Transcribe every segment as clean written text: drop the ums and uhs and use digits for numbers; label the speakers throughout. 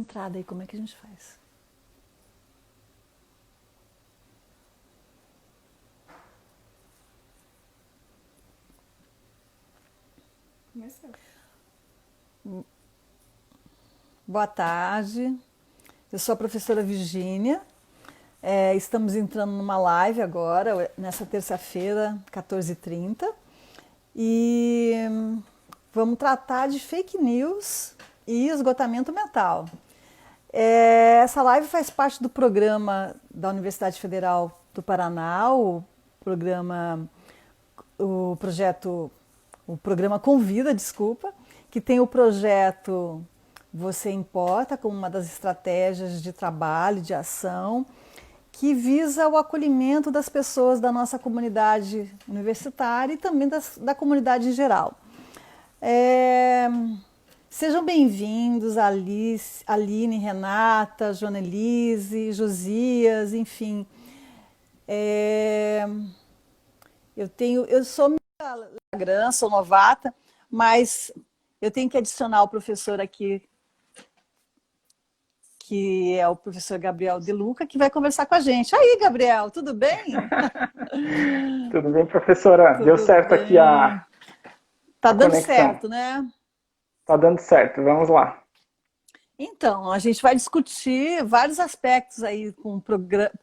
Speaker 1: entrada aí, como é que a gente faz?
Speaker 2: Começou.
Speaker 1: Boa tarde, eu sou a professora Virgínia. Estamos entrando numa live agora, nessa terça-feira, 14h30, e vamos tratar de fake news e esgotamento mental. Essa live faz parte do programa da Universidade Federal do Paraná, o projeto, o programa Convida, desculpa, que tem o projeto Você Importa como uma das estratégias de trabalho, de ação, que visa o acolhimento das pessoas da nossa comunidade universitária e também da comunidade em geral. Sejam bem-vindos, Alice, Aline, Renata, Joanelise, Josias, enfim. Eu sou Instagram, sou novata, mas eu tenho que adicionar o professor aqui, que é o professor Gabriel De Luca, que vai conversar com a gente. Aí, Gabriel, tudo bem?
Speaker 3: Tudo bem, professora? Deu
Speaker 1: Tudo
Speaker 3: certo aqui
Speaker 1: bem. Tá
Speaker 3: a
Speaker 1: dando
Speaker 3: conexão.
Speaker 1: certo, né?
Speaker 3: Tá dando certo, vamos lá.
Speaker 1: Então, a gente vai discutir vários aspectos aí com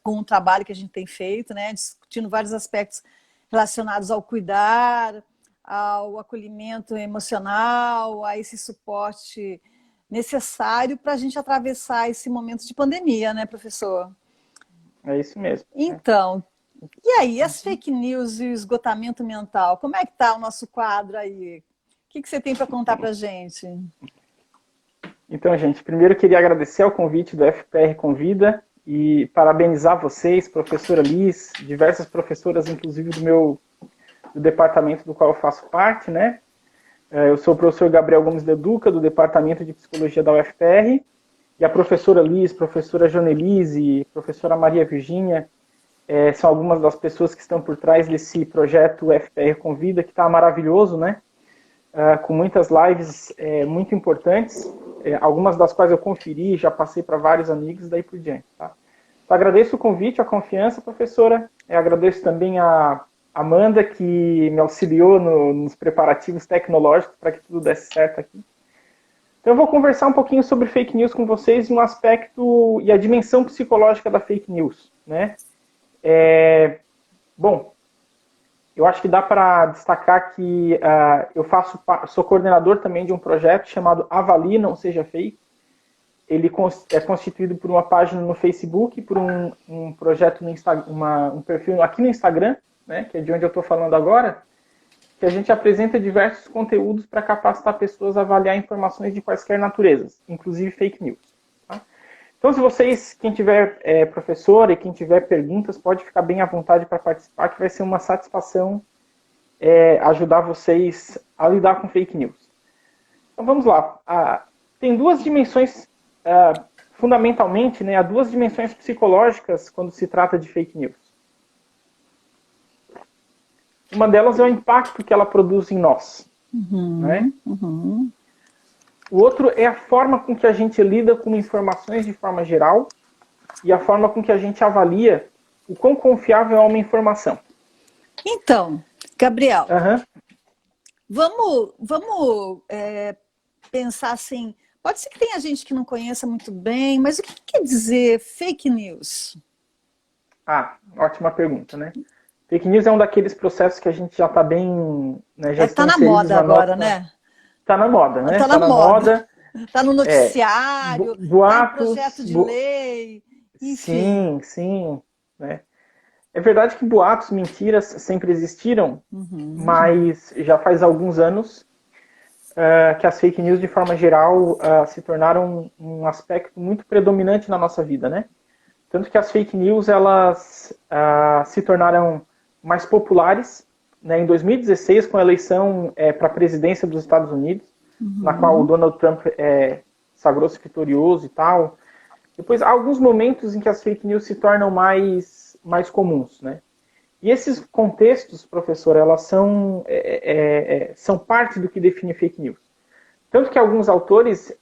Speaker 1: o trabalho que a gente tem feito, né? Discutindo vários aspectos relacionados ao cuidar, ao acolhimento emocional, a esse suporte necessário para a gente atravessar esse momento de pandemia, né, professor?
Speaker 3: É isso mesmo.
Speaker 1: Então, e aí, as fake news e o esgotamento mental, como é que está o nosso quadro aí? O que você tem para contar para a gente?
Speaker 3: Então, gente, primeiro eu queria agradecer ao convite do FPR Convida e parabenizar vocês, professora Liz, diversas professoras, inclusive do departamento do qual eu faço parte, né? Eu sou o professor Gabriel Gomes de Duca, do Departamento de Psicologia da UFPR, e a professora Liz, professora Joanelise, professora Maria Virgínia, são algumas das pessoas que estão por trás desse projeto UFPR Convida, que está maravilhoso, né? Com muitas lives muito importantes, algumas das quais eu conferi, já passei para vários amigos, daí por diante. Tá? Então, agradeço o convite, a confiança, professora. Agradeço também a Amanda, que me auxiliou nos preparativos tecnológicos para que tudo desse certo aqui. Então, eu vou conversar um pouquinho sobre fake news com vocês, e um aspecto e a dimensão psicológica da fake news. Né? Bom, eu acho que dá para destacar que eu sou coordenador também de um projeto chamado Avalie, Não Seja Fake. Ele é constituído por uma página no Facebook, por um projeto no Instagram, um perfil aqui no Instagram, né, que é de onde eu estou falando agora, que a gente apresenta diversos conteúdos para capacitar pessoas a avaliar informações de quaisquer naturezas, inclusive fake news. Tá? Então, se vocês, quem tiver professor e quem tiver perguntas, pode ficar bem à vontade para participar, que vai ser uma satisfação ajudar vocês a lidar com fake news. Então, vamos lá. Tem duas dimensões, fundamentalmente, né, há duas dimensões psicológicas quando se trata de fake news. Uma delas é o impacto que ela produz em nós. Né? O outro é a forma com que a gente lida com informações de forma geral e a forma com que a gente avalia o quão confiável é uma informação.
Speaker 1: Então, Gabriel,
Speaker 3: Uhum.
Speaker 1: vamos pensar assim, pode ser que tenha gente que não conheça muito bem, mas o que quer dizer fake news?
Speaker 3: Ótima pergunta, né? Fake news é um daqueles processos que a gente já está bem, né, já
Speaker 1: Tá
Speaker 3: estão
Speaker 1: na
Speaker 3: inseridos
Speaker 1: moda
Speaker 3: na
Speaker 1: agora,
Speaker 3: nossa...
Speaker 1: né?
Speaker 3: Tá na moda, né?
Speaker 1: Tá na
Speaker 3: Tá na
Speaker 1: moda.
Speaker 3: moda.
Speaker 1: Tá no noticiário, tá em projeto
Speaker 3: Boatos...
Speaker 1: de lei, enfim.
Speaker 3: Sim, sim. Né? É verdade que boatos, mentiras sempre existiram, mas já faz alguns anos que as fake news, de forma geral, se tornaram um aspecto muito predominante na nossa vida, né? Tanto que as fake news, elas se tornaram mais populares, né, em 2016, com a eleição para a presidência dos Estados Unidos, na qual o Donald Trump sagrou-se vitorioso e tal. Depois, há alguns momentos em que as fake news se tornam mais comuns, né? E esses contextos, professor, elas são parte do que define fake news. Tanto que alguns autores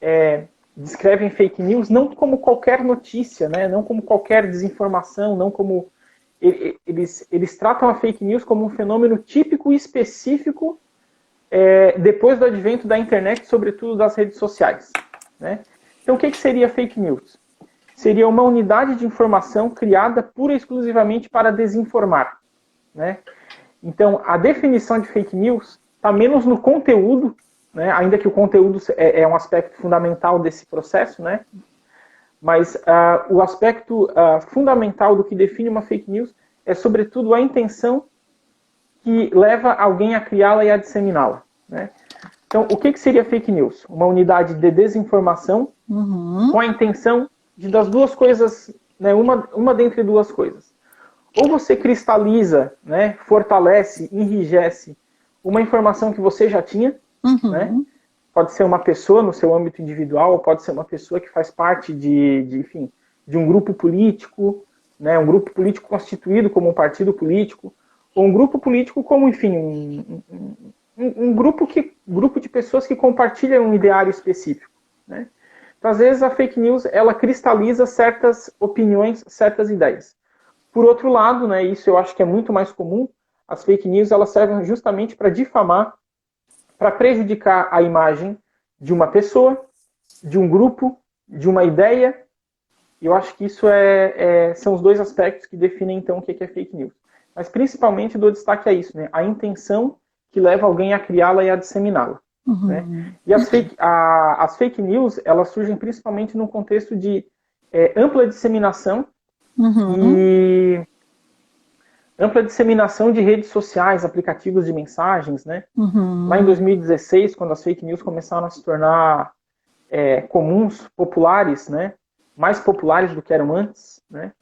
Speaker 3: descrevem fake news não como qualquer notícia, né? Não como qualquer desinformação, não como... Eles tratam a fake news como um fenômeno típico e específico depois do advento da internet, sobretudo das redes sociais, né? Então, o que seria fake news? Seria uma unidade de informação criada pura e exclusivamente para desinformar, né? Então, a definição de fake news está menos no conteúdo, né? Ainda que o conteúdo é um aspecto fundamental desse processo, né? Mas o aspecto fundamental do que define uma fake news é, sobretudo, a intenção que leva alguém a criá-la e a disseminá-la, né? Então, o que seria fake news? Uma unidade de desinformação com a intenção das duas coisas, né? Uma dentre duas coisas. Ou você cristaliza, né? Fortalece, enrijece uma informação que você já tinha, né? Pode ser uma pessoa no seu âmbito individual, ou pode ser uma pessoa que faz parte enfim, de um grupo político, né? Um grupo político constituído como um partido político, ou um grupo político como, enfim, um grupo de pessoas que compartilham um ideário específico, né? Então, às vezes, a fake news, ela cristaliza certas opiniões, certas ideias. Por outro lado, né, isso eu acho que é muito mais comum, as fake news, elas servem justamente para difamar, para prejudicar a imagem de uma pessoa, de um grupo, de uma ideia. E eu acho que isso são os dois aspectos que definem, então, o que é fake news. Mas, principalmente, dou destaque a isso, né? A intenção que leva alguém a criá-la e a disseminá-la. Né? E as fake news, elas surgem principalmente num contexto de ampla disseminação e ampla disseminação de redes sociais, aplicativos de mensagens, né? Lá em 2016, quando as fake news começaram a se tornar comuns, populares, né? Mais populares do que eram antes, né?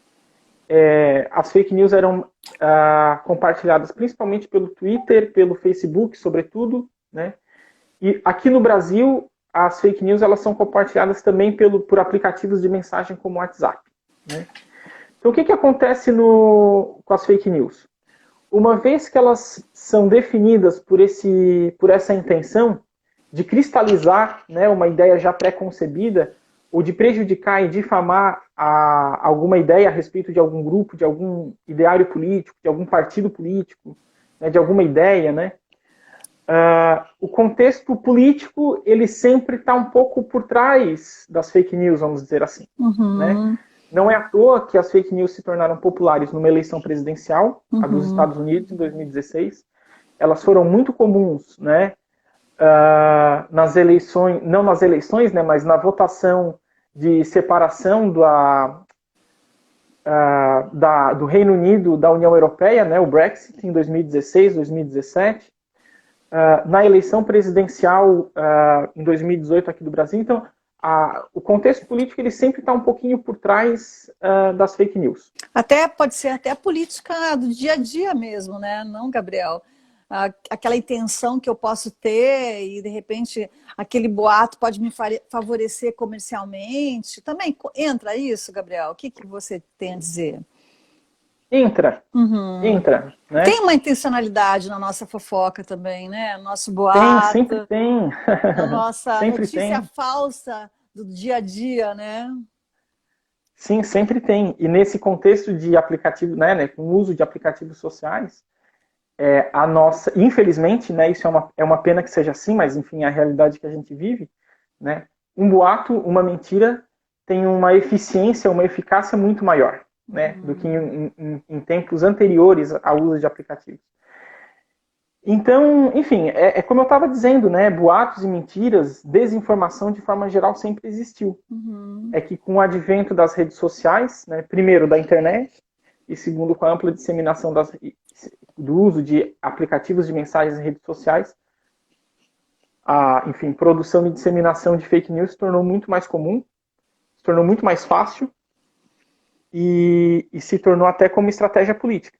Speaker 3: As fake news eram compartilhadas principalmente pelo Twitter, pelo Facebook, sobretudo, né? E aqui no Brasil, as fake news elas são compartilhadas também por aplicativos de mensagem como o WhatsApp, né? Então, o que acontece com as fake news? Uma vez que elas são definidas por essa intenção de cristalizar, né, uma ideia já pré-concebida, ou de prejudicar e difamar alguma ideia a respeito de algum grupo, de algum ideário político, de algum partido político, né, de alguma ideia, né? O contexto político, ele sempre está um pouco por trás das fake news, vamos dizer assim, né? Não é à toa que as fake news se tornaram populares numa eleição presidencial, a dos Estados Unidos, em 2016. Elas foram muito comuns, né, nas eleições, não nas eleições, né, mas na votação de separação do Reino Unido da União Europeia, né, o Brexit, em 2016, 2017. Na eleição presidencial em 2018 aqui do Brasil. Então, o contexto político ele sempre está um pouquinho por trás das fake news.
Speaker 1: Pode ser até a política do dia a dia mesmo, né? Não, Gabriel? Aquela intenção que eu posso ter e, de repente, aquele boato pode me favorecer comercialmente. Também entra isso, Gabriel? O que você tem a dizer?
Speaker 3: Entra, né?
Speaker 1: Tem uma intencionalidade na nossa fofoca também, né? Nosso boato.
Speaker 3: Sempre tem.
Speaker 1: Na nossa
Speaker 3: sempre
Speaker 1: notícia
Speaker 3: tem.
Speaker 1: falsa do dia a dia, né?
Speaker 3: Sim, sempre tem. E nesse contexto de aplicativo, né, com o uso de aplicativos sociais, infelizmente, né, isso é uma pena que seja assim, mas enfim, é a realidade que a gente vive, né? Um boato, uma mentira, tem uma eficiência, uma eficácia muito maior, né, do que em tempos anteriores ao uso de aplicativos. Então, enfim, como eu estava dizendo, né, boatos e mentiras, desinformação de forma geral sempre existiu. É que com o advento das redes sociais, né, primeiro da internet, e segundo com a ampla disseminação do uso de aplicativos de mensagens em redes sociais, enfim, produção e disseminação de fake news se tornou muito mais comum, se tornou muito mais fácil e se tornou até como estratégia política.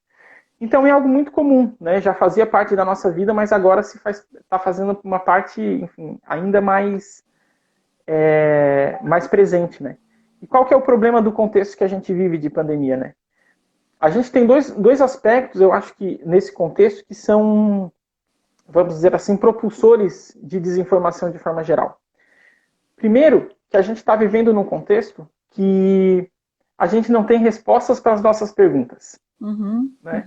Speaker 3: Então é algo muito comum, né? Já fazia parte da nossa vida, mas agora está fazendo uma parte, enfim, ainda mais presente, né? E qual que é o problema do contexto que a gente vive de pandemia, né? A gente tem dois aspectos, eu acho que nesse contexto, que são, vamos dizer assim, propulsores de desinformação de forma geral. Primeiro, que a gente está vivendo num contexto que a gente não tem respostas para as nossas perguntas. Né?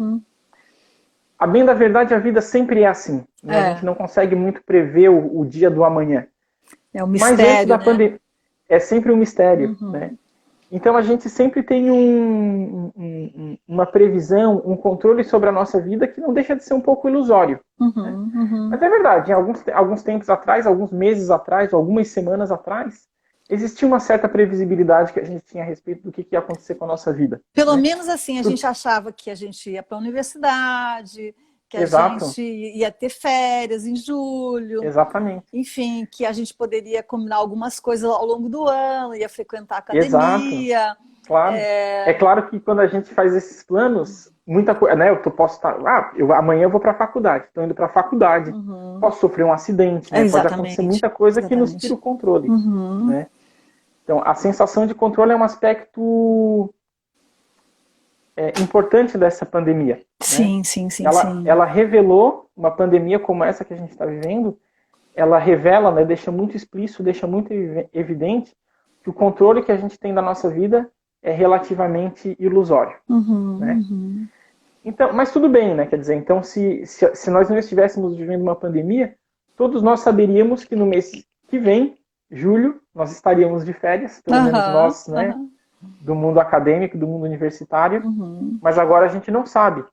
Speaker 3: A bem da verdade, a vida sempre é assim. Né? A gente não consegue muito prever o dia do amanhã.
Speaker 1: É um mistério, mas antes da
Speaker 3: pandemia é sempre um mistério. Né? Então a gente sempre tem uma previsão, um controle sobre a nossa vida que não deixa de ser um pouco ilusório. Né? Mas é verdade, em alguns tempos atrás, alguns meses atrás, algumas semanas atrás, existia uma certa previsibilidade que a gente tinha a respeito do que ia acontecer com a nossa vida.
Speaker 1: Pelo menos assim, a gente achava que a gente ia para a universidade, que a gente ia ter férias em julho.
Speaker 3: Exatamente.
Speaker 1: Enfim, que a gente poderia combinar algumas coisas ao longo do ano, ia frequentar a academia.
Speaker 3: Exato. Claro. É claro que quando a gente faz esses planos, muita coisa, né? Eu posso estar, amanhã eu vou para a faculdade, estou indo para a faculdade, posso sofrer um acidente, né? Pode acontecer muita coisa que nos tira o controle, né? Então, a sensação de controle é um aspecto importante dessa pandemia.
Speaker 1: Sim,
Speaker 3: né?
Speaker 1: sim.
Speaker 3: Ela revelou uma pandemia como essa que a gente está vivendo, ela revela, né, deixa muito explícito, deixa muito evidente que o controle que a gente tem da nossa vida é relativamente ilusório. Né? Então, mas tudo bem, né? Quer dizer, então se nós não estivéssemos vivendo uma pandemia, todos nós saberíamos que no mês que vem, julho, nós estaríamos de férias, pelo menos nós, né? Do mundo acadêmico, do mundo universitário, mas agora a gente não sabe,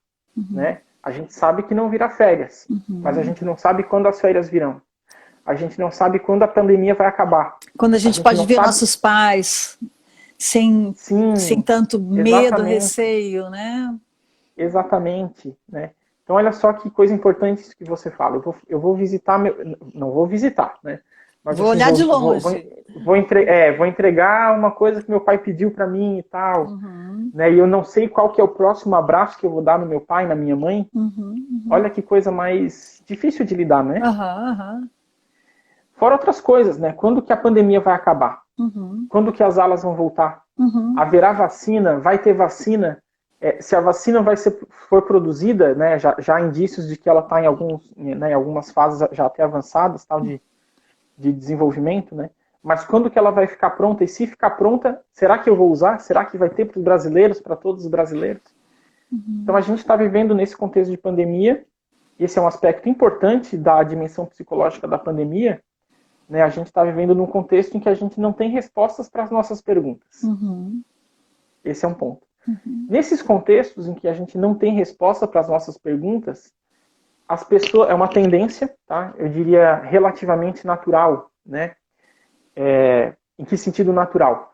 Speaker 3: né? A gente sabe que não virá férias, mas a gente não sabe quando as férias virão. A gente não sabe quando a pandemia vai acabar.
Speaker 1: Quando a gente pode ver nossos pais sem tanto medo, receio, né?
Speaker 3: Exatamente, né? Então olha só que coisa importante isso que você fala. Eu vou visitar não vou visitar, né? Mas,
Speaker 1: vou olhar de longe.
Speaker 3: Vou entregar uma coisa que meu pai pediu para mim e tal. Né? E eu não sei qual que é o próximo abraço que eu vou dar no meu pai, na minha mãe. Olha que coisa mais difícil de lidar, né? Fora outras coisas, né? Quando que a pandemia vai acabar? Quando que as aulas vão voltar? Haverá vacina? Vai ter vacina? Se a vacina for produzida, né? Já há indícios de que ela está em algumas fases já até avançadas, tal, de desenvolvimento, né? Mas quando que ela vai ficar pronta? E se ficar pronta, será que eu vou usar? Será que vai ter para os brasileiros, para todos os brasileiros? Então a gente está vivendo nesse contexto de pandemia. Esse é um aspecto importante da dimensão psicológica da pandemia. Né? A gente está vivendo num contexto em que a gente não tem respostas para as nossas perguntas. Esse é um ponto. Nesses contextos em que a gente não tem resposta para as nossas perguntas, as pessoas, é uma tendência, tá? Eu diria relativamente natural, né? Em que sentido natural?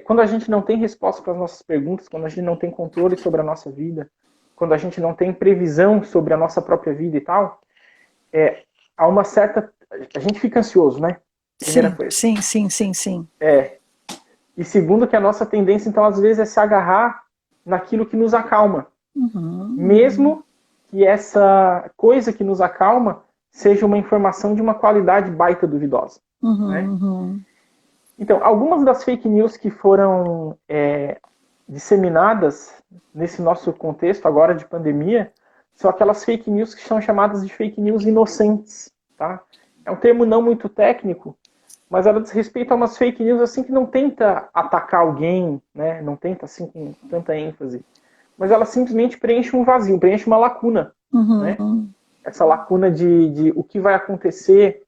Speaker 3: Quando a gente não tem resposta para as nossas perguntas, quando a gente não tem controle sobre a nossa vida, quando a gente não tem previsão sobre a nossa própria vida e tal, há uma certa... A gente fica ansioso, né? Primeira coisa.
Speaker 1: Sim.
Speaker 3: E segundo, que a nossa tendência, então, às vezes, é se agarrar naquilo que nos acalma. Mesmo que essa coisa que nos acalma seja uma informação de uma qualidade baita duvidosa. Né? Então, algumas das fake news que foram disseminadas nesse nosso contexto agora de pandemia são aquelas fake news que são chamadas de fake news inocentes. Tá? É um termo não muito técnico, mas ela diz respeito a umas fake news assim que não tenta atacar alguém, né? Não tenta assim com tanta ênfase, mas ela simplesmente preenche um vazio, preenche uma lacuna. Né? Essa lacuna de o que vai acontecer,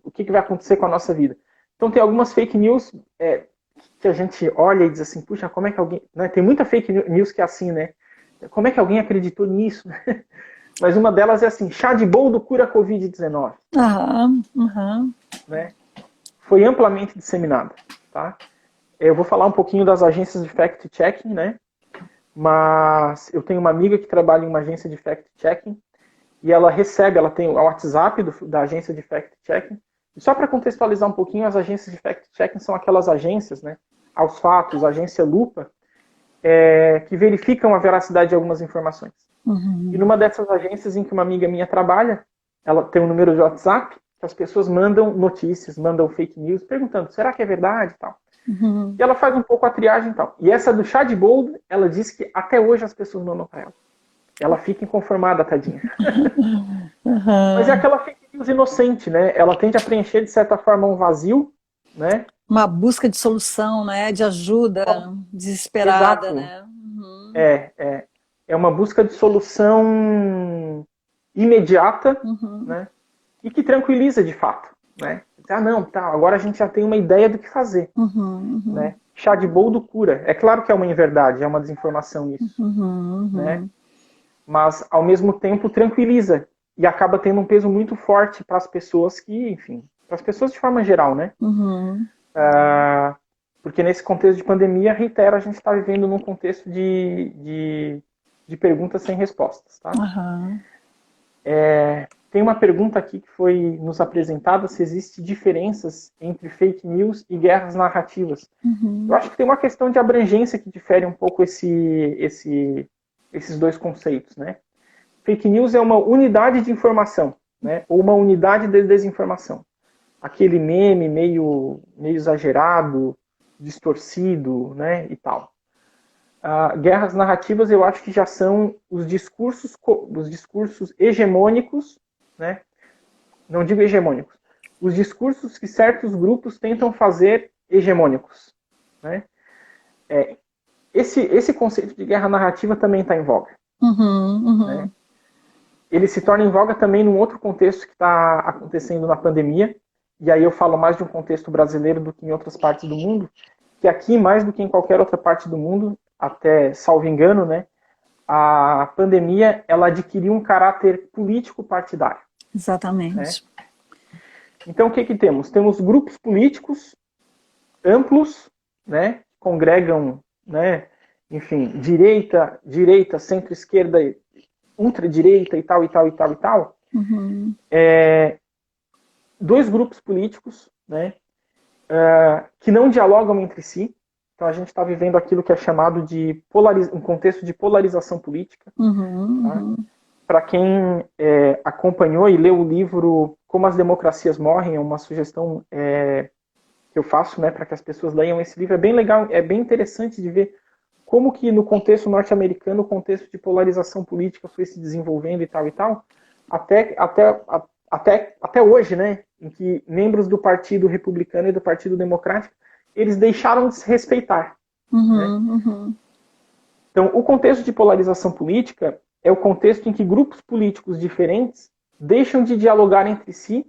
Speaker 3: o que vai acontecer com a nossa vida. Então tem algumas fake news que a gente olha e diz assim, puxa, como é que alguém... Né? Tem muita fake news que é assim, né? Como é que alguém acreditou nisso? Mas uma delas é assim, chá de boldo cura a Covid-19. Né? Foi amplamente disseminada. Tá? Eu vou falar um pouquinho das agências de fact-checking, né? Mas eu tenho uma amiga que trabalha em uma agência de fact-checking e ela tem o WhatsApp da agência de fact-checking. E só para contextualizar um pouquinho, as agências de fact-checking são aquelas agências, né, aos fatos, agência lupa, que verificam a veracidade de algumas informações. E numa dessas agências em que uma amiga minha trabalha, ela tem um número de WhatsApp, que as pessoas mandam notícias, mandam fake news, perguntando, será que é verdade e tal? E ela faz um pouco a triagem e tal. E essa do chá de boldo, ela diz que até hoje as pessoas mandam para ela. Ela fica inconformada, tadinha. Mas é aquela fake news inocente, né? Ela tende a preencher, de certa forma, um vazio, né?
Speaker 1: Uma busca de solução, né? De ajuda desesperada,
Speaker 3: Exato.
Speaker 1: né? Uhum.
Speaker 3: É uma busca de solução imediata,
Speaker 1: Uhum.
Speaker 3: né? E que tranquiliza de fato, né? Ah, não, tá, agora a gente já tem uma ideia do que fazer,
Speaker 1: Uhum. Uhum.
Speaker 3: né? Chá de boldo cura. É claro que é uma inverdade, é uma desinformação isso,
Speaker 1: Uhum.
Speaker 3: né?
Speaker 1: Uhum.
Speaker 3: Mas, ao mesmo tempo, tranquiliza e acaba tendo um peso muito forte para as pessoas que, enfim, para as pessoas de forma geral, né?
Speaker 1: Uhum.
Speaker 3: Porque nesse contexto de pandemia, reitero, a gente está vivendo num contexto de perguntas sem respostas, tá?
Speaker 1: Uhum.
Speaker 3: Tem uma pergunta aqui que foi nos apresentada, se existe diferenças entre fake news e guerras narrativas. Eu
Speaker 1: Uhum.
Speaker 3: acho que tem uma questão de abrangência que difere um pouco esses dois conceitos, né? Fake news é uma unidade de informação, né? Ou uma unidade de desinformação. Aquele meme meio exagerado, distorcido, né? E tal. Guerras narrativas eu acho que já são os discursos hegemônicos, né? Não digo hegemônicos, os discursos que certos grupos tentam fazer hegemônicos, né? Esse conceito de guerra narrativa também está em voga,
Speaker 1: Uhum.
Speaker 3: né?
Speaker 1: Uhum.
Speaker 3: Ele se torna em voga também num outro contexto que está acontecendo na pandemia, e aí eu falo mais de um contexto brasileiro do que em outras partes do mundo, que aqui, mais do que em qualquer outra parte do mundo, até salvo engano, né, a pandemia ela adquiriu um caráter político partidário, né?
Speaker 1: Exatamente.
Speaker 3: Então o que temos? Temos grupos políticos amplos, né, congregam, né, enfim, direita, centro-esquerda, ultradireita e tal, e tal, e tal, e tal.
Speaker 1: Uhum.
Speaker 3: Dois grupos políticos, né, que não dialogam entre si. Então a gente está vivendo aquilo que é chamado de um contexto de polarização política.
Speaker 1: Uhum.
Speaker 3: Tá?
Speaker 1: Uhum.
Speaker 3: Para quem acompanhou e leu o livro Como as Democracias Morrem, é uma sugestão que eu faço, né, para que as pessoas leiam esse livro. É bem legal, é bem interessante de ver como que no contexto norte-americano, o contexto de polarização política foi se desenvolvendo e tal, até, até, até hoje, né, em que membros do Partido Republicano e do Partido Democrático, eles deixaram de se respeitar, né?
Speaker 1: Uhum. Uhum.
Speaker 3: Então, o contexto de polarização política é o contexto em que grupos políticos diferentes deixam de dialogar entre si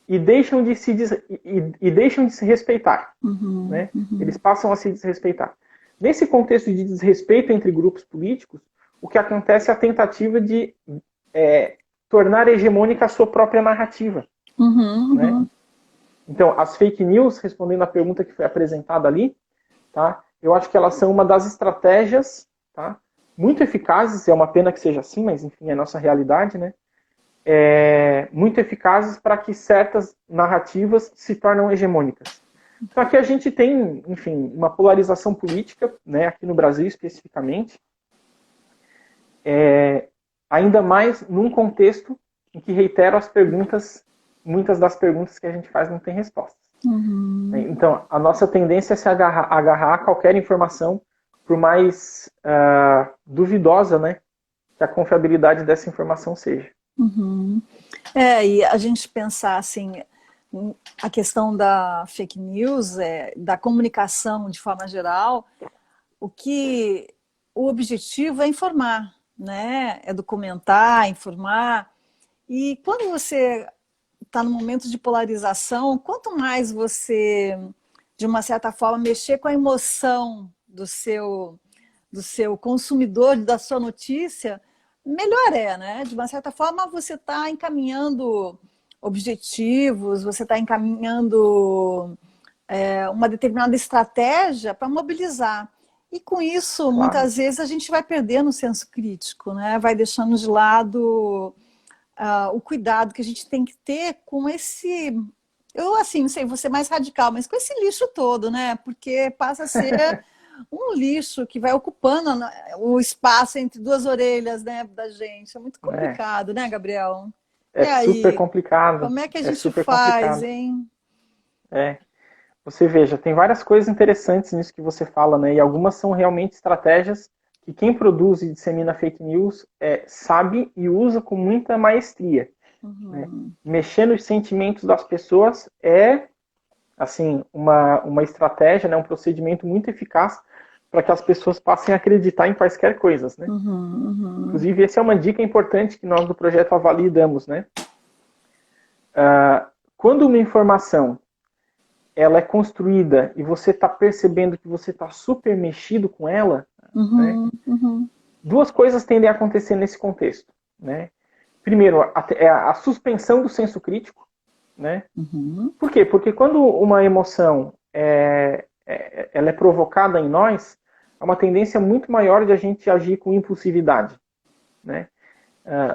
Speaker 3: e deixam de se respeitar,
Speaker 1: Uhum.
Speaker 3: né?
Speaker 1: Uhum.
Speaker 3: Eles passam a se desrespeitar. Nesse contexto de desrespeito entre grupos políticos, o que acontece é a tentativa de tornar hegemônica a sua própria narrativa,
Speaker 1: Uhum.
Speaker 3: né?
Speaker 1: Uhum.
Speaker 3: Então, as fake news, respondendo à pergunta que foi apresentada ali, tá? Eu acho que elas são uma das estratégias, tá? Muito eficazes, é uma pena que seja assim, mas enfim, é a nossa realidade, né? Muito eficazes para que certas narrativas se tornem hegemônicas. Então aqui a gente tem, enfim, uma polarização política, né, aqui no Brasil especificamente, ainda mais num contexto em que, reitero, as perguntas, muitas das perguntas que a gente faz não tem respostas.
Speaker 1: Uhum.
Speaker 3: Então, a nossa tendência é se agarrar a qualquer informação, por mais duvidosa, né, que a confiabilidade dessa informação seja.
Speaker 1: Uhum. E a gente pensar assim, a questão da fake news, da comunicação de forma geral, o objetivo é informar, né? É documentar, informar. E quando você está no momento de polarização, quanto mais você, de uma certa forma, mexer com a emoção do seu consumidor, da sua notícia, melhor é, né? De uma certa forma, você está encaminhando objetivos, você está encaminhando uma determinada estratégia para mobilizar. E com isso,
Speaker 3: Claro.
Speaker 1: muitas vezes, a gente vai perdendo o senso crítico, né? Vai deixando de lado o cuidado que a gente tem que ter com esse. Eu, assim, não sei, vou ser mais radical, mas com esse lixo todo, né? Porque passa a ser um lixo que vai ocupando o espaço entre duas orelhas, né, da gente. É muito
Speaker 3: É,
Speaker 1: complicado, né, Gabriel? E
Speaker 3: é super
Speaker 1: aí,
Speaker 3: complicado.
Speaker 1: como é que a
Speaker 3: É
Speaker 1: gente
Speaker 3: super
Speaker 1: faz,
Speaker 3: complicado.
Speaker 1: hein?
Speaker 3: É. Você veja, tem várias coisas interessantes nisso que você fala, né? E algumas são realmente estratégias que quem produz e dissemina fake news sabe e usa com muita maestria. né? Mexer nos sentimentos das pessoas é, assim, uma estratégia, né, um procedimento muito eficaz para que as pessoas passem a acreditar em quaisquer coisas, né? Inclusive, essa é uma dica importante que nós do Projeto Avalie damos, né? Quando uma informação ela é construída e você está percebendo que você está super mexido com ela, né? Duas coisas tendem a acontecer nesse contexto, né? Primeiro, a suspensão do senso crítico, né? Por quê? Porque quando uma emoção ela é provocada em nós, há uma tendência muito maior de a gente agir com impulsividade, né?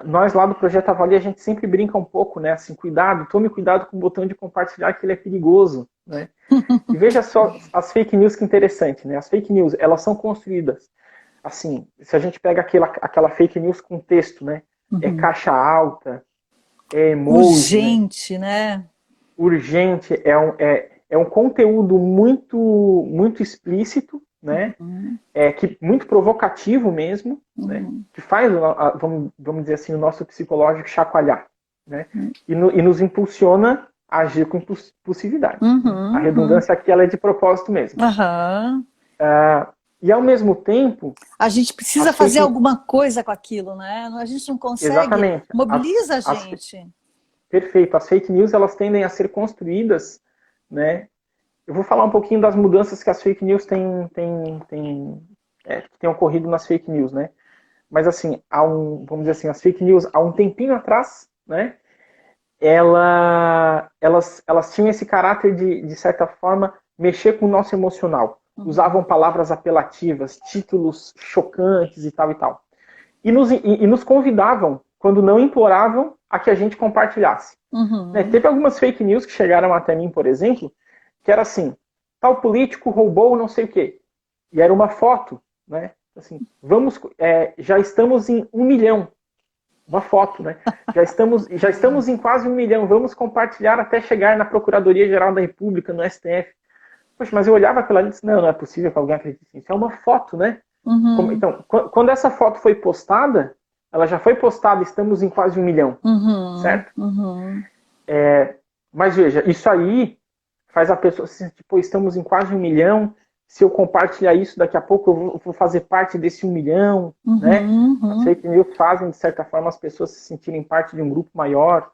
Speaker 3: Nós lá do Projeto Avalie, a gente sempre brinca um pouco, né? Assim, tome cuidado com o botão de compartilhar, que ele é perigoso, né? E veja só as fake news, que interessante, né? As fake news, elas são construídas, assim, se a gente pega aquela fake news com texto, né? É caixa alta, é emoji,
Speaker 1: urgente, né?
Speaker 3: Urgente, é um conteúdo muito explícito, né? Muito provocativo mesmo, né? Que faz, vamos dizer assim, o nosso psicológico chacoalhar, né? E nos impulsiona a agir com impulsividade. A redundância aqui ela é de propósito mesmo. E ao mesmo tempo...
Speaker 1: A gente precisa fazer alguma coisa com aquilo, né? A gente não consegue.
Speaker 3: Exatamente.
Speaker 1: Mobiliza a gente.
Speaker 3: Perfeito. As fake news, elas tendem a ser construídas, né? Eu vou falar um pouquinho das mudanças que as fake news têm ocorrido nas fake news, né? Mas assim, vamos dizer assim, as fake news, há um tempinho atrás, né? Elas tinham esse caráter de certa forma, mexer com o nosso emocional. Usavam palavras apelativas, títulos chocantes e tal e tal. E nos convidavam, quando não imploravam, a que a gente compartilhasse. Né? Teve algumas fake news que chegaram até mim, por exemplo, que era assim, tal político roubou não sei o quê. E era uma foto, né? Assim, já estamos em 1 milhão. Uma foto, né? Já estamos em quase 1 milhão. Vamos compartilhar até chegar na Procuradoria-Geral da República, no STF. Poxa, mas eu olhava aquilo ali e disse, não é possível que alguém acredite nisso. É uma foto, né? Então, quando essa foto foi postada, ela já foi postada, estamos em quase 1 milhão. Certo? Mas veja, isso aí faz a pessoa se sentir, pô, estamos em quase 1 milhão, se eu compartilhar isso, daqui a pouco eu vou fazer parte desse 1 milhão, né? As fake news fazem, de certa forma, as pessoas se sentirem parte de um grupo maior,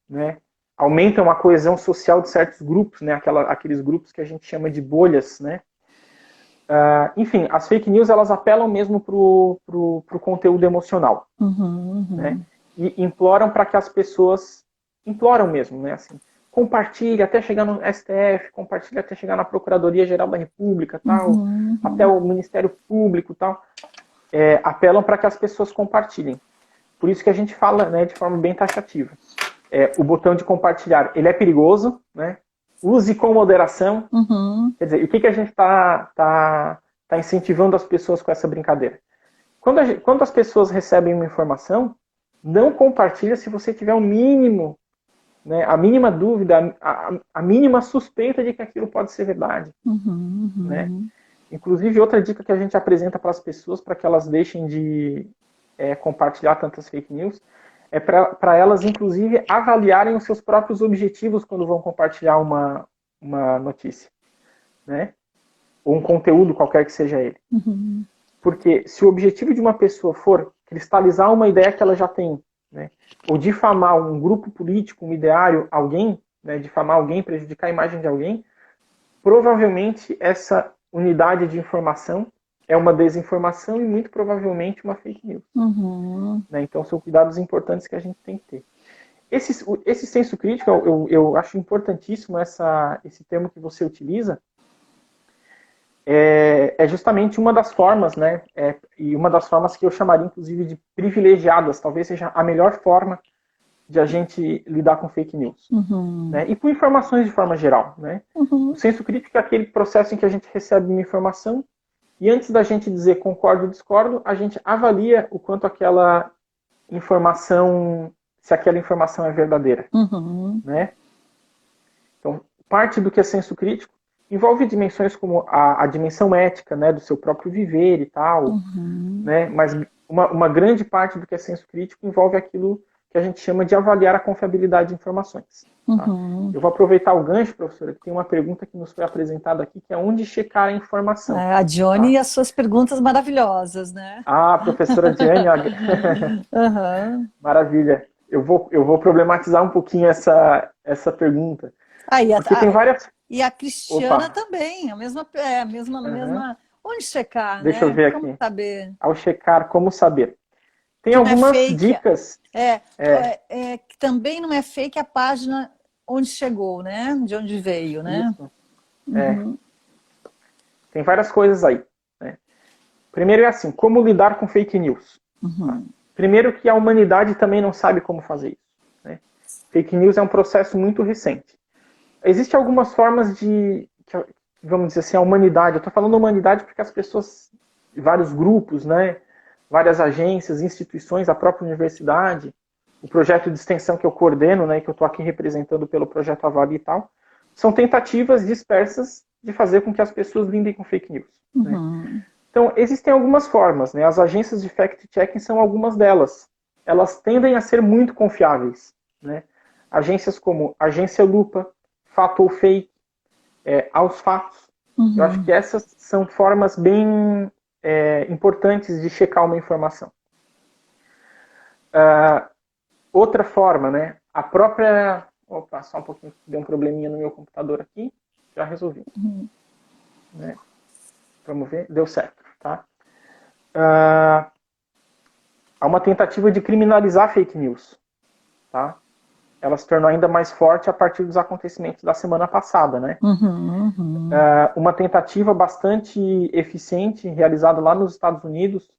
Speaker 3: né? Aumentam a coesão social de certos grupos, né? Aqueles grupos que a gente chama de bolhas, né? Enfim, as fake news, elas apelam mesmo pro conteúdo emocional, né? E imploram para que as pessoas, imploram mesmo, né? Assim, compartilhe até chegar no STF, compartilhe até chegar na Procuradoria-Geral da República, tal, até o Ministério Público, tal. Apelam para que as pessoas compartilhem. Por isso que a gente fala, né, de forma bem taxativa. O botão de compartilhar, ele é perigoso, né? Use com moderação. Quer dizer, o que a gente tá incentivando as pessoas com essa brincadeira? Quando as pessoas recebem uma informação, não compartilha se você tiver um mínimo, né, a mínima dúvida, a mínima suspeita de que aquilo pode ser verdade. Né? Inclusive, outra dica que a gente apresenta para as pessoas, para que elas deixem de compartilhar tantas fake news, é para elas, inclusive, avaliarem os seus próprios objetivos quando vão compartilhar uma notícia. Né? Ou um conteúdo, qualquer que seja ele. Porque se o objetivo de uma pessoa for cristalizar uma ideia que ela já tem, né, ou difamar um grupo político, um ideário, alguém, né, difamar alguém, prejudicar a imagem de alguém, provavelmente essa unidade de informação é uma desinformação e muito provavelmente uma fake news. Né? Então são cuidados importantes que a gente tem que ter. Esse senso crítico, eu acho importantíssimo esse termo que você utiliza, é justamente uma das formas, né? E uma das formas que eu chamaria, inclusive, de privilegiadas. Talvez seja a melhor forma de a gente lidar com fake news. Né? E com informações de forma geral. Né? O senso crítico é aquele processo em que a gente recebe uma informação e antes da gente dizer concordo ou discordo, a gente avalia o quanto aquela informação, se aquela informação é verdadeira. Né? Então, parte do que é senso crítico envolve dimensões como a dimensão ética, né, do seu próprio viver e tal, né, mas uma grande parte do que é senso crítico envolve aquilo que a gente chama de avaliar a confiabilidade de informações. Tá?
Speaker 1: Uhum.
Speaker 3: Eu vou aproveitar o gancho, professora, que tem uma pergunta que nos foi apresentada aqui, que é onde checar a informação.
Speaker 1: A Dione
Speaker 3: Tá?
Speaker 1: e as suas perguntas maravilhosas, né?
Speaker 3: Ah, professora Diane,
Speaker 1: Uhum.
Speaker 3: maravilha. Eu vou problematizar um pouquinho essa pergunta.
Speaker 1: Ah,
Speaker 3: Porque tem várias...
Speaker 1: e a Cristiana
Speaker 3: Opa,
Speaker 1: também, a
Speaker 3: uhum.
Speaker 1: mesma. Onde checar,
Speaker 3: Deixa eu
Speaker 1: né?
Speaker 3: ver
Speaker 1: Como
Speaker 3: aqui.
Speaker 1: saber
Speaker 3: Ao checar, como saber? Tem
Speaker 1: que não é
Speaker 3: algumas
Speaker 1: fake?
Speaker 3: dicas.
Speaker 1: É,
Speaker 3: É,
Speaker 1: que também não é fake a página onde chegou, né? De onde veio, né?
Speaker 3: isso. É, tem várias coisas aí. Né? Primeiro é assim, como lidar com fake news? Tá? Primeiro que a humanidade também não sabe como fazer isso. Né? Fake news é um processo muito recente. Existem algumas formas vamos dizer assim, a humanidade, eu estou falando humanidade porque as pessoas, vários grupos, né, várias agências, instituições, a própria universidade, o projeto de extensão que eu coordeno, né, que eu estou aqui representando pelo projeto Avali e tal, são tentativas dispersas de fazer com que as pessoas lidem com fake news. Né? Então, existem algumas formas, né? As agências de fact-checking são algumas delas. Elas tendem a ser muito confiáveis. Né? Agências como Agência Lupa, Fato ou Fake, Aos Fatos. Eu acho que essas são formas bem importantes de checar uma informação. Outra forma, né? A própria... Opa, só um pouquinho, deu um probleminha no meu computador aqui. Já resolvi. Né? Vamos ver, deu certo. Tá? Há uma tentativa de criminalizar fake news. Tá? Ela se tornou ainda mais forte a partir dos acontecimentos da semana passada. Né? Uma tentativa bastante eficiente, realizada lá nos Estados Unidos,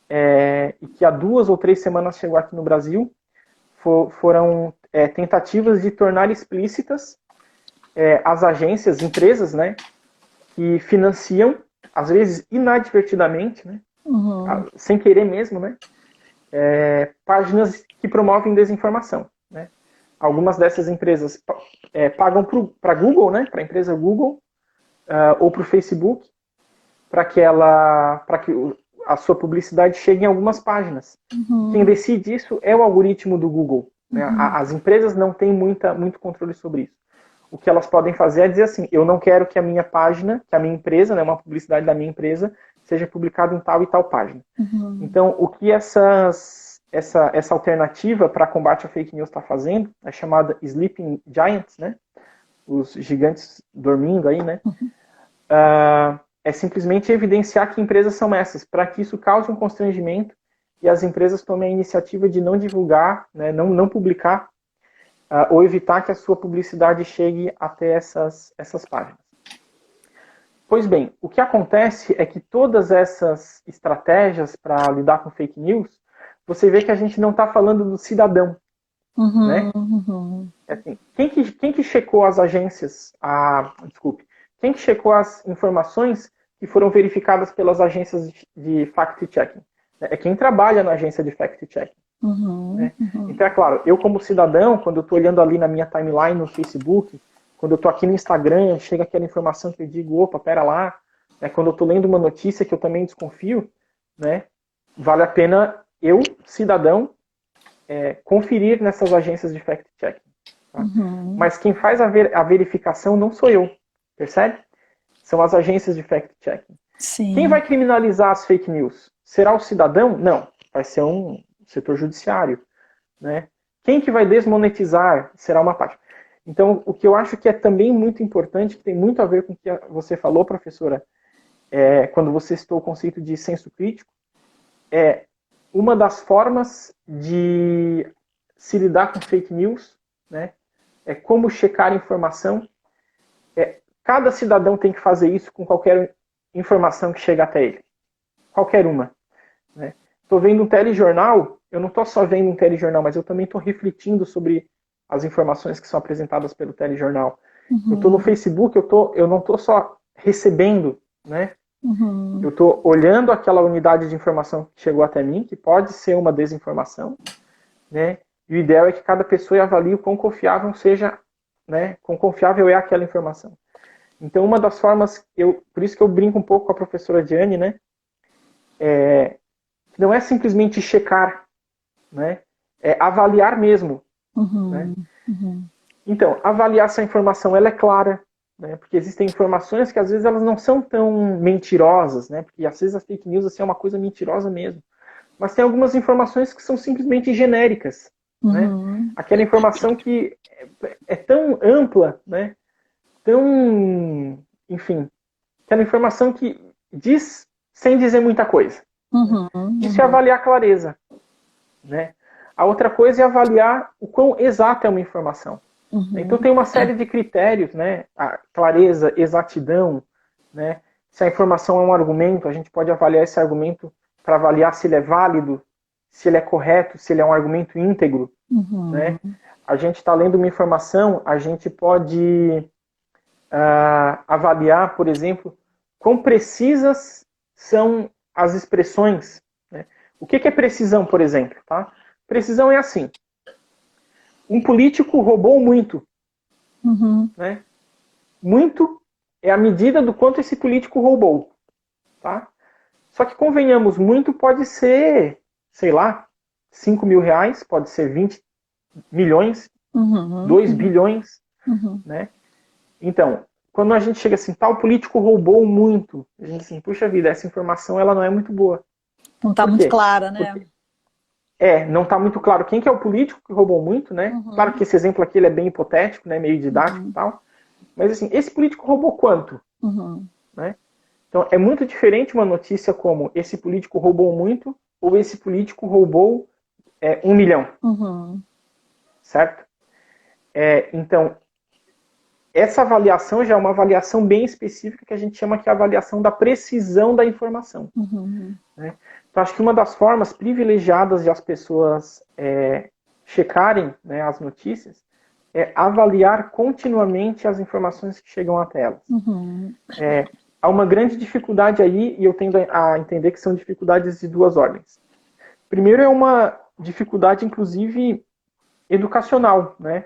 Speaker 3: e que há 2 ou 3 semanas chegou aqui no Brasil, foram tentativas de tornar explícitas as agências, empresas, né, que financiam, às vezes inadvertidamente, né, sem querer mesmo, né, páginas que promovem desinformação. Né. Algumas dessas empresas pagam para Google, né, para a empresa Google, ou para o Facebook, para que a sua publicidade chegue em algumas páginas. Quem decide isso é o algoritmo do Google. Né? As empresas não têm muito controle sobre isso. O que elas podem fazer é dizer assim, eu não quero que a minha página, que a minha empresa, né, uma publicidade da minha empresa, seja publicada em tal e tal página. Então, o que essa alternativa para combate à fake news está fazendo, é chamada Sleeping Giants, né? Os gigantes dormindo aí, né? É simplesmente evidenciar que empresas são essas, para que isso cause um constrangimento e as empresas tomem a iniciativa de não divulgar, né, não publicar, ou evitar que a sua publicidade chegue até essas páginas. Pois bem, o que acontece é que todas essas estratégias para lidar com fake news, você vê que a gente não está falando do cidadão. Né? Assim, quem que checou as agências, quem que checou as informações que foram verificadas pelas agências de fact-checking? É quem trabalha na agência de fact-checking. Né? Então, é claro, eu como cidadão, quando eu estou olhando ali na minha timeline no Facebook, quando eu estou aqui no Instagram, chega aquela informação que eu digo, opa, pera lá. Né? Quando eu estou lendo uma notícia que eu também desconfio, né? Vale a pena eu, cidadão, conferir nessas agências de fact-checking. Tá? Mas quem faz a verificação não sou eu, percebe? São as agências de fact-checking. Quem vai criminalizar as fake news? Será o cidadão? Não, vai ser um setor judiciário. Né? Quem que vai desmonetizar? Será uma parte. Então, o que eu acho que é também muito importante, que tem muito a ver com o que você falou, professora, quando você citou o conceito de senso crítico, uma das formas de se lidar com fake news, né, é como checar informação. Cada cidadão tem que fazer isso com qualquer informação que chega até ele. Qualquer uma. Estou vendo um telejornal, eu não estou só vendo um telejornal, mas eu também estou refletindo sobre as informações que são apresentadas pelo telejornal. Eu estou no Facebook, eu não estou só recebendo, né? Eu estou olhando aquela unidade de informação que chegou até mim, que pode ser uma desinformação, né? E o ideal é que cada pessoa avalie o quão confiável seja, né? Quão confiável é aquela informação. Então, uma das formas, por isso que eu brinco um pouco com a professora Diane, né? Não é simplesmente checar, né? avaliar mesmo.
Speaker 1: Uhum.
Speaker 3: Né?
Speaker 1: Uhum.
Speaker 3: Então, avaliar se a informação ela é clara, né? Porque existem informações que às vezes elas não são tão mentirosas, né? Porque às vezes a fake news assim, é uma coisa mentirosa mesmo. Mas tem algumas informações que são simplesmente genéricas, né?
Speaker 1: Uhum.
Speaker 3: Aquela informação que é tão ampla, né? Tão, enfim, aquela informação que diz sem dizer muita coisa. Né?
Speaker 1: Uhum.
Speaker 3: Isso é
Speaker 1: Uhum.
Speaker 3: avaliar a clareza, né? A outra coisa é avaliar o quão exata é uma informação. Então
Speaker 1: Uhum.
Speaker 3: tem uma série de critérios, né? A clareza, exatidão, né? Se a informação é um argumento, a gente pode avaliar esse argumento para avaliar se ele é válido, se ele é correto, se ele é um argumento íntegro,
Speaker 1: Uhum.
Speaker 3: né? A gente está lendo uma informação, a gente pode avaliar, por exemplo, quão precisas são as expressões. Né? O que é precisão, por exemplo? Tá? Precisão é assim. Um político roubou muito.
Speaker 1: Uhum.
Speaker 3: Né? Muito é a medida do quanto esse político roubou. Tá? Só que, convenhamos, muito pode ser, sei lá, 5 mil reais, pode ser 20 milhões,
Speaker 1: Uhum.
Speaker 3: 2 bilhões.
Speaker 1: Uhum.
Speaker 3: Né? Então, quando a gente chega assim, tal político roubou muito, a gente assim, puxa vida, essa informação ela não é muito boa.
Speaker 1: Não está
Speaker 3: Por
Speaker 1: muito
Speaker 3: quê?
Speaker 1: clara, né?
Speaker 3: Porque não está muito claro quem que é o político que roubou muito, né? Claro
Speaker 1: Uhum.
Speaker 3: que esse exemplo aqui ele é bem hipotético, né? Meio didático e
Speaker 1: Uhum.
Speaker 3: tal. Mas assim, esse político roubou quanto?
Speaker 1: Uhum.
Speaker 3: Né? Então é muito diferente uma notícia como esse político roubou muito ou esse político roubou 1 milhão,
Speaker 1: Uhum.
Speaker 3: certo? Então, essa avaliação já é uma avaliação bem específica que a gente chama que é a avaliação da precisão da informação.
Speaker 1: Uhum.
Speaker 3: Né? Então, acho que uma das formas privilegiadas de as pessoas checarem, né, as notícias é avaliar continuamente as informações que chegam até elas.
Speaker 1: Uhum.
Speaker 3: Há uma grande dificuldade aí, e eu tendo a entender que são dificuldades de duas ordens. Primeiro é uma dificuldade, inclusive, educacional. Né?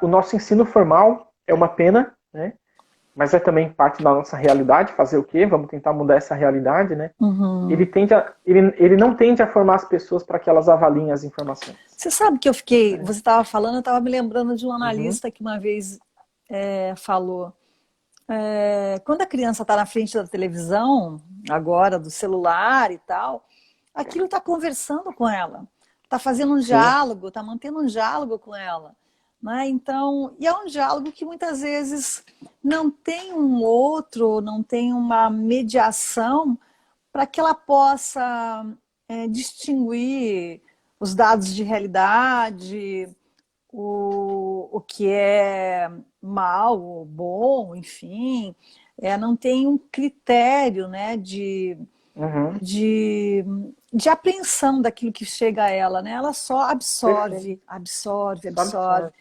Speaker 3: O nosso ensino formal é uma pena, né? Mas é também parte da nossa realidade. Fazer o quê? Vamos tentar mudar essa realidade, né?
Speaker 1: Uhum.
Speaker 3: Ele não tende a formar as pessoas para que elas avaliem as informações.
Speaker 1: Você sabe que eu fiquei,
Speaker 3: Né?
Speaker 1: você estava falando, eu estava me lembrando de um
Speaker 3: Uhum.
Speaker 1: analista que uma vez falou, quando a criança está na frente da televisão, agora do celular e tal, aquilo está conversando com ela, está fazendo um
Speaker 3: Sim.
Speaker 1: diálogo, está mantendo um diálogo com ela. Né? Então, e é um diálogo que muitas vezes não tem um outro, não tem uma mediação para que ela possa distinguir os dados de realidade, o que é mal ou bom, enfim, não tem um critério, né,
Speaker 3: Uhum.
Speaker 1: de, de apreensão daquilo que chega a ela, né? Ela só
Speaker 3: Perfeito.
Speaker 1: absorve, absorve,
Speaker 3: Só
Speaker 1: absorve.
Speaker 3: absorve.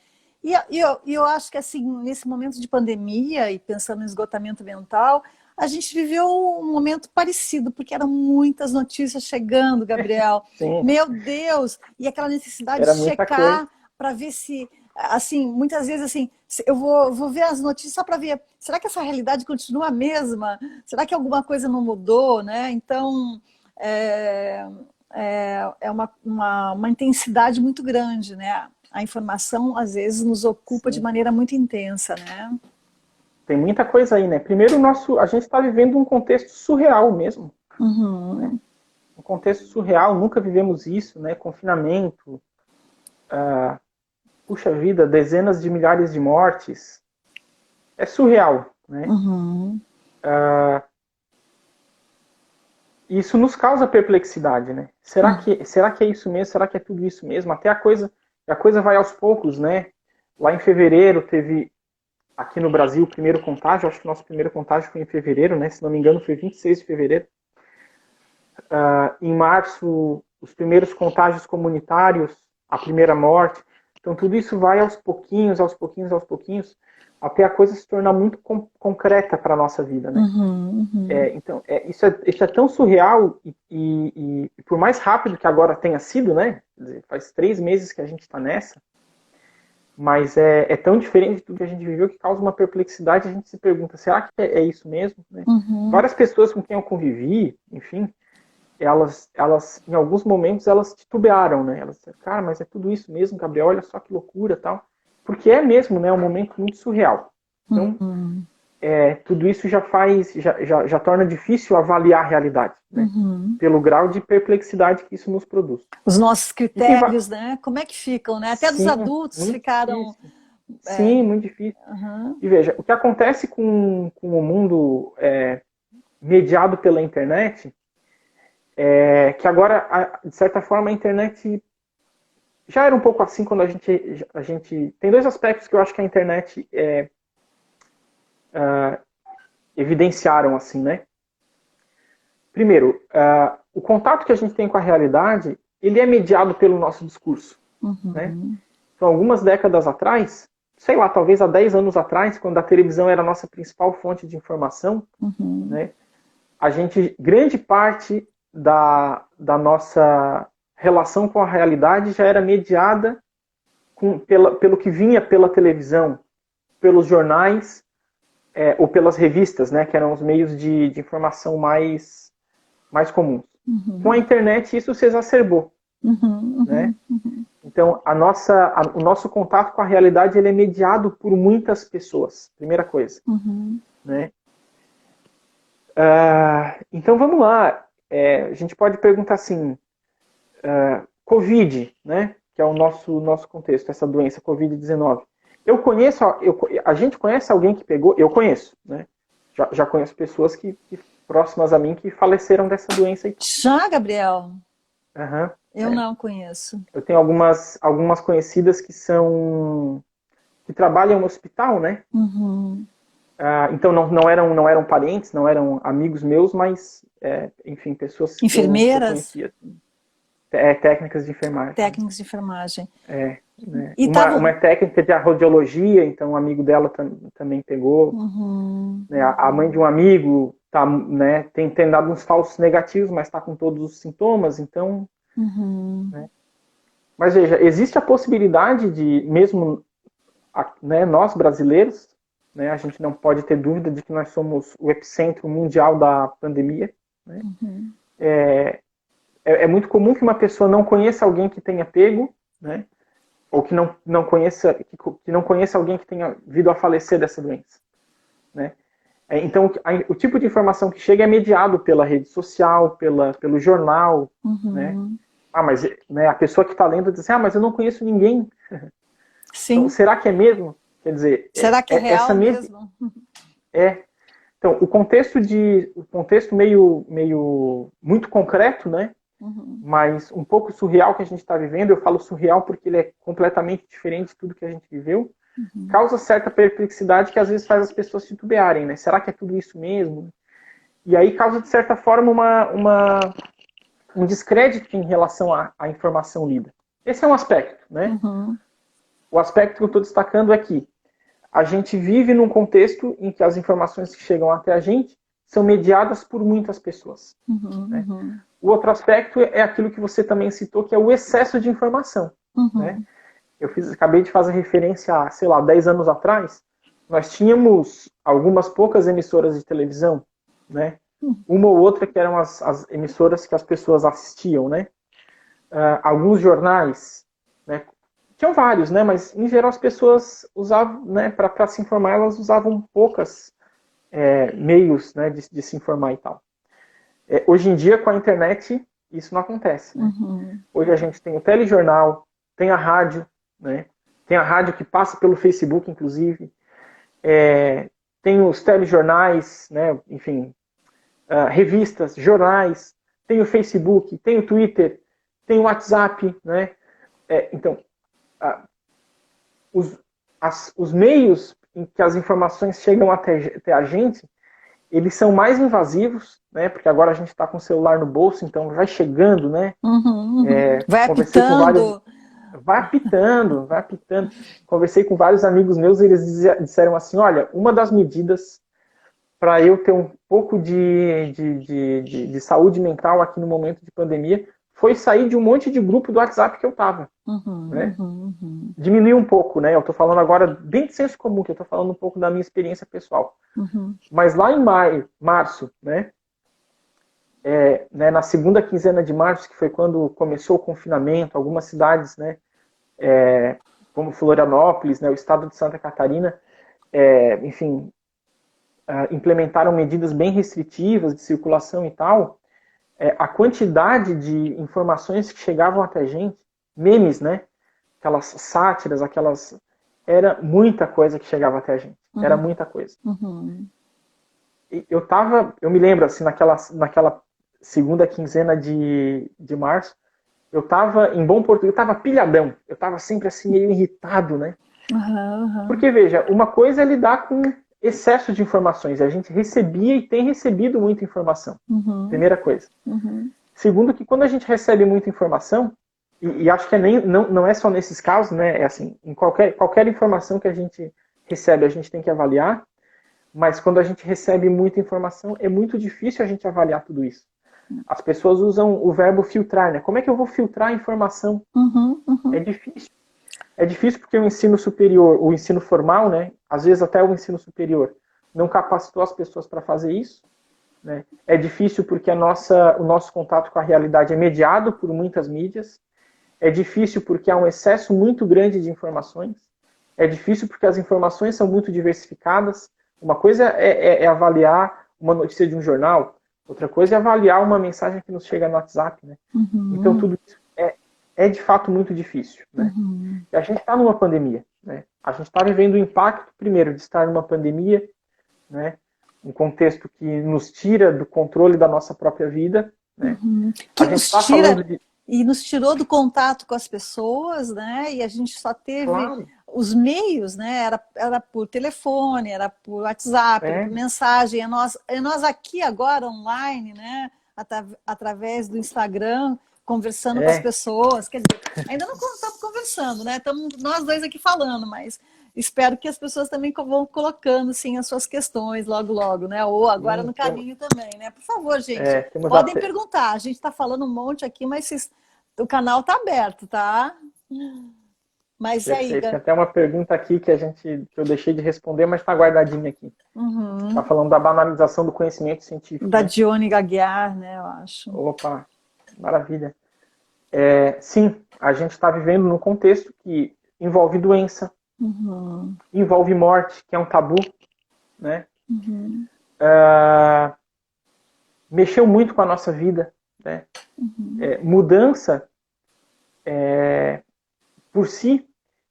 Speaker 1: E eu acho que, assim, nesse momento de pandemia e pensando no esgotamento mental, a gente viveu um momento parecido, porque eram muitas notícias chegando, Gabriel.
Speaker 3: Sim.
Speaker 1: Meu Deus! E aquela necessidade de
Speaker 3: Era muita coisa.
Speaker 1: checar para ver se, assim, muitas vezes, assim, eu vou ver as notícias só para ver, será que essa realidade continua a mesma? Será que alguma coisa não mudou, né? Então, é, é uma intensidade muito grande, né? A informação, às vezes, nos ocupa de
Speaker 3: Sim.
Speaker 1: maneira muito intensa, né?
Speaker 3: Tem muita coisa aí, né? Primeiro, a gente está vivendo um contexto surreal mesmo. Né?
Speaker 1: Uhum.
Speaker 3: Um contexto surreal, nunca vivemos isso, né? Confinamento, puxa vida, dezenas de milhares de mortes. É surreal, né?
Speaker 1: Uhum.
Speaker 3: E isso nos causa perplexidade, né? Será que é isso mesmo? Será que é tudo isso mesmo? Até a coisa vai aos poucos, né? Lá em fevereiro teve aqui no Brasil o primeiro contágio, acho que o nosso primeiro contágio foi em fevereiro, né? Se não me engano foi 26 de fevereiro. Em março, os primeiros contágios comunitários, a primeira morte. Então tudo isso vai aos pouquinhos, aos pouquinhos, aos pouquinhos, até a coisa se tornar muito concreta para a nossa vida, né?
Speaker 1: Uhum. Uhum.
Speaker 3: Então, isso é tão surreal e por mais rápido que agora tenha sido, né? Quer dizer, faz 3 meses que a gente está nessa, mas é tão diferente de tudo que a gente viveu que causa uma perplexidade. A gente se pergunta, será que é isso mesmo? Né?
Speaker 1: Uhum.
Speaker 3: Várias pessoas com quem eu convivi, enfim, elas, em alguns momentos, elas titubearam, né? Elas disseram, cara, mas é tudo isso mesmo, Gabriel, olha só que loucura, tal. Porque é mesmo, né? Um momento muito surreal. Então, tudo isso já torna difícil avaliar a realidade, né? Pelo grau de perplexidade que isso nos produz.
Speaker 1: Os nossos critérios, né? Como é que ficam, né? Até dos
Speaker 3: Sim,
Speaker 1: adultos
Speaker 3: muito
Speaker 1: ficaram.
Speaker 3: difícil. Sim, muito difícil. E veja, o que acontece com o mundo mediado pela internet é que agora, de certa forma, a internet já era um pouco assim quando a gente... Tem dois aspectos que eu acho que a internet evidenciaram, assim, né? Primeiro, o contato que a gente tem com a realidade, ele é mediado pelo nosso discurso, né? Então, algumas décadas atrás, sei lá, talvez há 10 anos atrás, quando a televisão era a nossa principal fonte de informação, né? Grande parte da nossa relação com a realidade já era mediada pelo que vinha pela televisão, pelos jornais, ou pelas revistas, né, que eram os meios de informação mais comuns. Com a internet isso se exacerbou. Né? Então o nosso contato com a realidade ele é mediado por muitas pessoas, primeira coisa. Né? Então vamos lá, a gente pode perguntar assim, Covid, né, que é o nosso contexto, essa doença Covid-19. A gente conhece alguém que pegou, eu conheço, né? Já conheço pessoas que próximas a mim que faleceram dessa doença.
Speaker 1: Já, Gabriel? Eu
Speaker 3: É.
Speaker 1: não conheço.
Speaker 3: Eu tenho algumas conhecidas que trabalham no hospital, né? Então não eram parentes, não eram amigos meus, mas enfim, pessoas que eu conhecia. Técnicas de enfermagem.
Speaker 1: Técnicas de enfermagem.
Speaker 3: Né? Uma técnica de radiologia, então um amigo dela também pegou. Né? A mãe de um amigo né, tem dado uns falsos negativos, mas está com todos os sintomas, então... Né? Mas veja, existe a possibilidade de, mesmo né, nós brasileiros, né, a gente não pode ter dúvida de que nós somos o epicentro mundial da pandemia. Né? É muito comum que uma pessoa não conheça alguém que tenha pego, né? Ou que não conheça alguém que tenha vindo a falecer dessa doença. Né? Então, o tipo de informação que chega é mediado pela rede social, pelo jornal. Né? Mas né, a pessoa que está lendo diz assim, mas eu não conheço ninguém.
Speaker 1: Sim.
Speaker 3: Então, será que é mesmo? Quer dizer,
Speaker 1: será que é real mesmo?
Speaker 3: Então, o contexto meio muito concreto, né? Mas um pouco surreal que a gente está vivendo, eu falo surreal porque ele é completamente diferente de tudo que a gente viveu, causa certa perplexidade que às vezes faz as pessoas titubearem, né? Será que é tudo isso mesmo? E aí causa, de certa forma, um descrédito em relação à informação lida. Esse é um aspecto, né? O aspecto que eu estou destacando é que a gente vive num contexto em que as informações que chegam até a gente são mediadas por muitas pessoas. Né? O outro aspecto é aquilo que você também citou, que é o excesso de informação. Né? Acabei de fazer referência a, sei lá, 10 anos atrás, nós tínhamos algumas poucas emissoras de televisão, né? Uma ou outra que eram as emissoras que as pessoas assistiam, né? Alguns jornais, né? Tinham vários, né? Mas em geral as pessoas usavam, né? Para se informar, elas usavam poucas meios, né? De se informar e tal. Hoje em dia, com a internet, isso não acontece. Né? Hoje a gente tem o telejornal, tem a rádio, né? Tem a rádio que passa pelo Facebook, inclusive. Tem os telejornais, né? Enfim, revistas, jornais. Tem o Facebook, tem o Twitter, tem o WhatsApp. Né? Então, os meios em que as informações chegam até a gente, eles são mais invasivos, né? Porque agora a gente está com o celular no bolso, então vai chegando, né?
Speaker 1: Vai apitando.
Speaker 3: Vai apitando. Conversei com vários amigos meus e eles disseram assim, olha, uma das medidas para eu ter um pouco de saúde mental aqui no momento de pandemia foi sair de um monte de grupo do WhatsApp que eu estava. Né? Diminuir um pouco, né? Eu estou falando agora bem de senso comum, que eu estou falando um pouco da minha experiência pessoal. Mas lá em março, né? né, na segunda quinzena de março, que foi quando começou o confinamento, algumas cidades, né, como Florianópolis, né, o estado de Santa Catarina, enfim, implementaram medidas bem restritivas de circulação e tal, a quantidade de informações que chegavam até a gente, memes, né, aquelas sátiras, era muita coisa que chegava até a gente, era muita coisa. Eu me lembro, assim, naquela segunda quinzena de março, eu estava, em bom português, eu estava pilhadão, eu estava sempre assim meio irritado, né? Porque, veja, uma coisa é lidar com excesso de informações, a gente recebia e tem recebido muita informação, primeira coisa. Segundo, que quando a gente recebe muita informação, e acho que não é só nesses casos, né? É assim, em qualquer informação que a gente recebe, a gente tem que avaliar, mas quando a gente recebe muita informação, é muito difícil a gente avaliar tudo isso. As pessoas usam o verbo filtrar, né? Como é que eu vou filtrar a informação? É difícil. É difícil porque o ensino superior, o ensino formal, né? Às vezes até o ensino superior, não capacitou as pessoas para fazer isso. Né? É difícil porque o nosso contato com a realidade é mediado por muitas mídias. É difícil porque há um excesso muito grande de informações. É difícil porque as informações são muito diversificadas. Uma coisa é avaliar uma notícia de um jornal, outra coisa é avaliar uma mensagem que nos chega no WhatsApp. Né? Então, tudo isso é de fato muito difícil. Né? E a gente está numa pandemia. Né? A gente está vivendo o impacto, primeiro, de estar numa pandemia, né? Um contexto que nos tira do controle da nossa própria vida. Né?
Speaker 1: Que nos tira e nos tirou do contato com as pessoas, né? E a gente só teve os meios, né? Era por telefone, era por WhatsApp, era por mensagem. Nós aqui agora online, né? Através do Instagram, conversando com as pessoas. Quer dizer, ainda não estamos conversando, né? Estamos nós dois aqui falando, mas espero que as pessoas também vão colocando, sim, as suas questões logo, né? Ou agora no caminho também, né? Por favor, gente, podem perguntar. A gente está falando um monte aqui, mas o canal está aberto, tá? Mas
Speaker 3: perfeito. Tem até uma pergunta aqui que eu deixei de responder, mas está guardadinha aqui. Está falando da banalização do conhecimento científico.
Speaker 1: Da Dione Gaguiar, né, eu acho.
Speaker 3: Opa, maravilha. Sim, a gente está vivendo num contexto que envolve doença, envolve morte, que é um tabu, né? Mexeu muito com a nossa vida, né? Mudança, por si,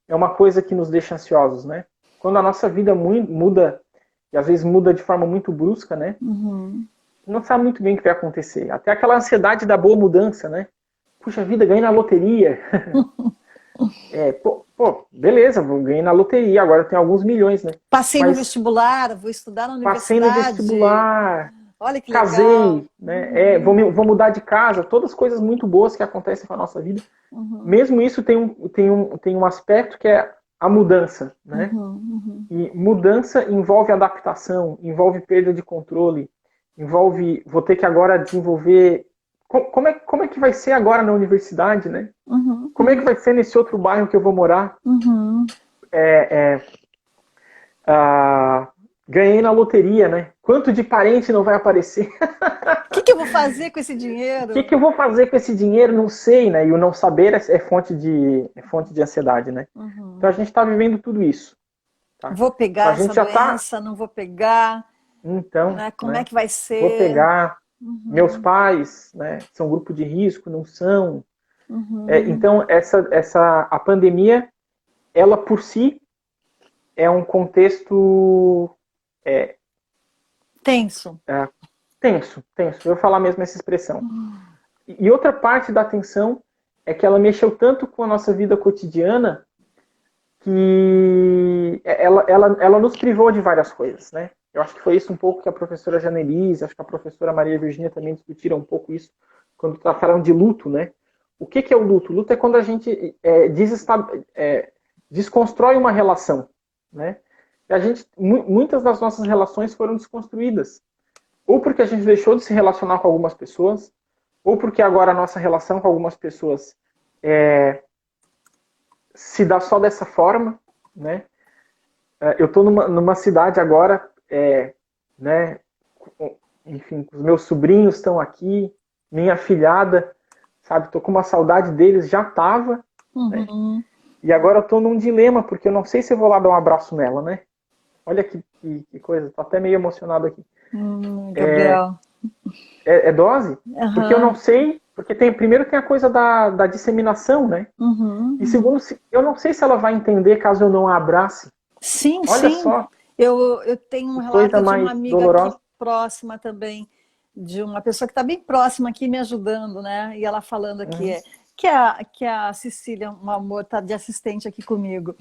Speaker 3: é uma coisa que nos deixa ansiosos, né? Quando a nossa vida muda, e às vezes muda de forma muito brusca, né? Não sabe muito bem o que vai acontecer. Até aquela ansiedade da boa mudança, né? Puxa vida, ganhei na loteria. Beleza, ganhei na loteria, agora eu tenho alguns milhões, né?
Speaker 1: Passei no vestibular, vou estudar na universidade.
Speaker 3: Passei no vestibular.
Speaker 1: Olha que legal.
Speaker 3: Casei, né? Vou mudar de casa, todas coisas muito boas que acontecem com a nossa vida. Mesmo isso tem um aspecto que é a mudança, né? E mudança envolve adaptação, envolve perda de controle, vou ter que agora desenvolver. Como é que vai ser agora na universidade, né? Como é que vai ser nesse outro bairro que eu vou morar? Ganhei na loteria, né? Quanto de parente não vai aparecer?
Speaker 1: O que eu vou fazer com esse dinheiro?
Speaker 3: O que eu vou fazer com esse dinheiro? Não sei, né? E o não saber é fonte de ansiedade, né? Então a gente está vivendo tudo isso. Tá?
Speaker 1: Vou pegar essa doença, não vou pegar?
Speaker 3: Então,
Speaker 1: né? Como é que vai ser?
Speaker 3: Vou pegar. Meus pais, né? São grupo de risco, não são. Então a pandemia, ela por si é um contexto
Speaker 1: tenso.
Speaker 3: Tenso. Eu vou falar mesmo essa expressão. E outra parte da tensão é que ela mexeu tanto com a nossa vida cotidiana que ela nos privou de várias coisas, né? Eu acho que foi isso um pouco que a professora Janelise, acho que a professora Maria Virgínia também discutiram um pouco isso quando trataram de luto, né? O que é o luto? O luto é quando a gente desconstrói uma relação, né? E muitas das nossas relações foram desconstruídas. Ou porque a gente deixou de se relacionar com algumas pessoas, ou porque agora a nossa relação com algumas pessoas se dá só dessa forma, né? Eu estou numa cidade agora, né, enfim, os meus sobrinhos estão aqui, minha afilhada, sabe? Tô com uma saudade deles, já tava, né?
Speaker 1: Uhum.
Speaker 3: E agora eu tô num dilema, porque eu não sei se eu vou lá dar um abraço nela, né? Olha que coisa, tô até meio emocionado aqui.
Speaker 1: Gabriel.
Speaker 3: É dose? Porque eu não
Speaker 1: Aham.
Speaker 3: sei, porque primeiro tem a coisa da disseminação, né?
Speaker 1: Uhum,
Speaker 3: E
Speaker 1: uhum.
Speaker 3: segundo, eu não sei se ela vai entender caso eu não a abrace.
Speaker 1: Sim,
Speaker 3: Olha
Speaker 1: sim.
Speaker 3: só,
Speaker 1: Eu tenho um
Speaker 3: que coisa
Speaker 1: relato de uma
Speaker 3: mais
Speaker 1: amiga aqui
Speaker 3: dolorosa.
Speaker 1: próxima também, de uma pessoa que está bem próxima aqui me ajudando, né? E ela falando aqui,
Speaker 3: Uhum,
Speaker 1: que a Cecília, um amor, está de assistente aqui comigo.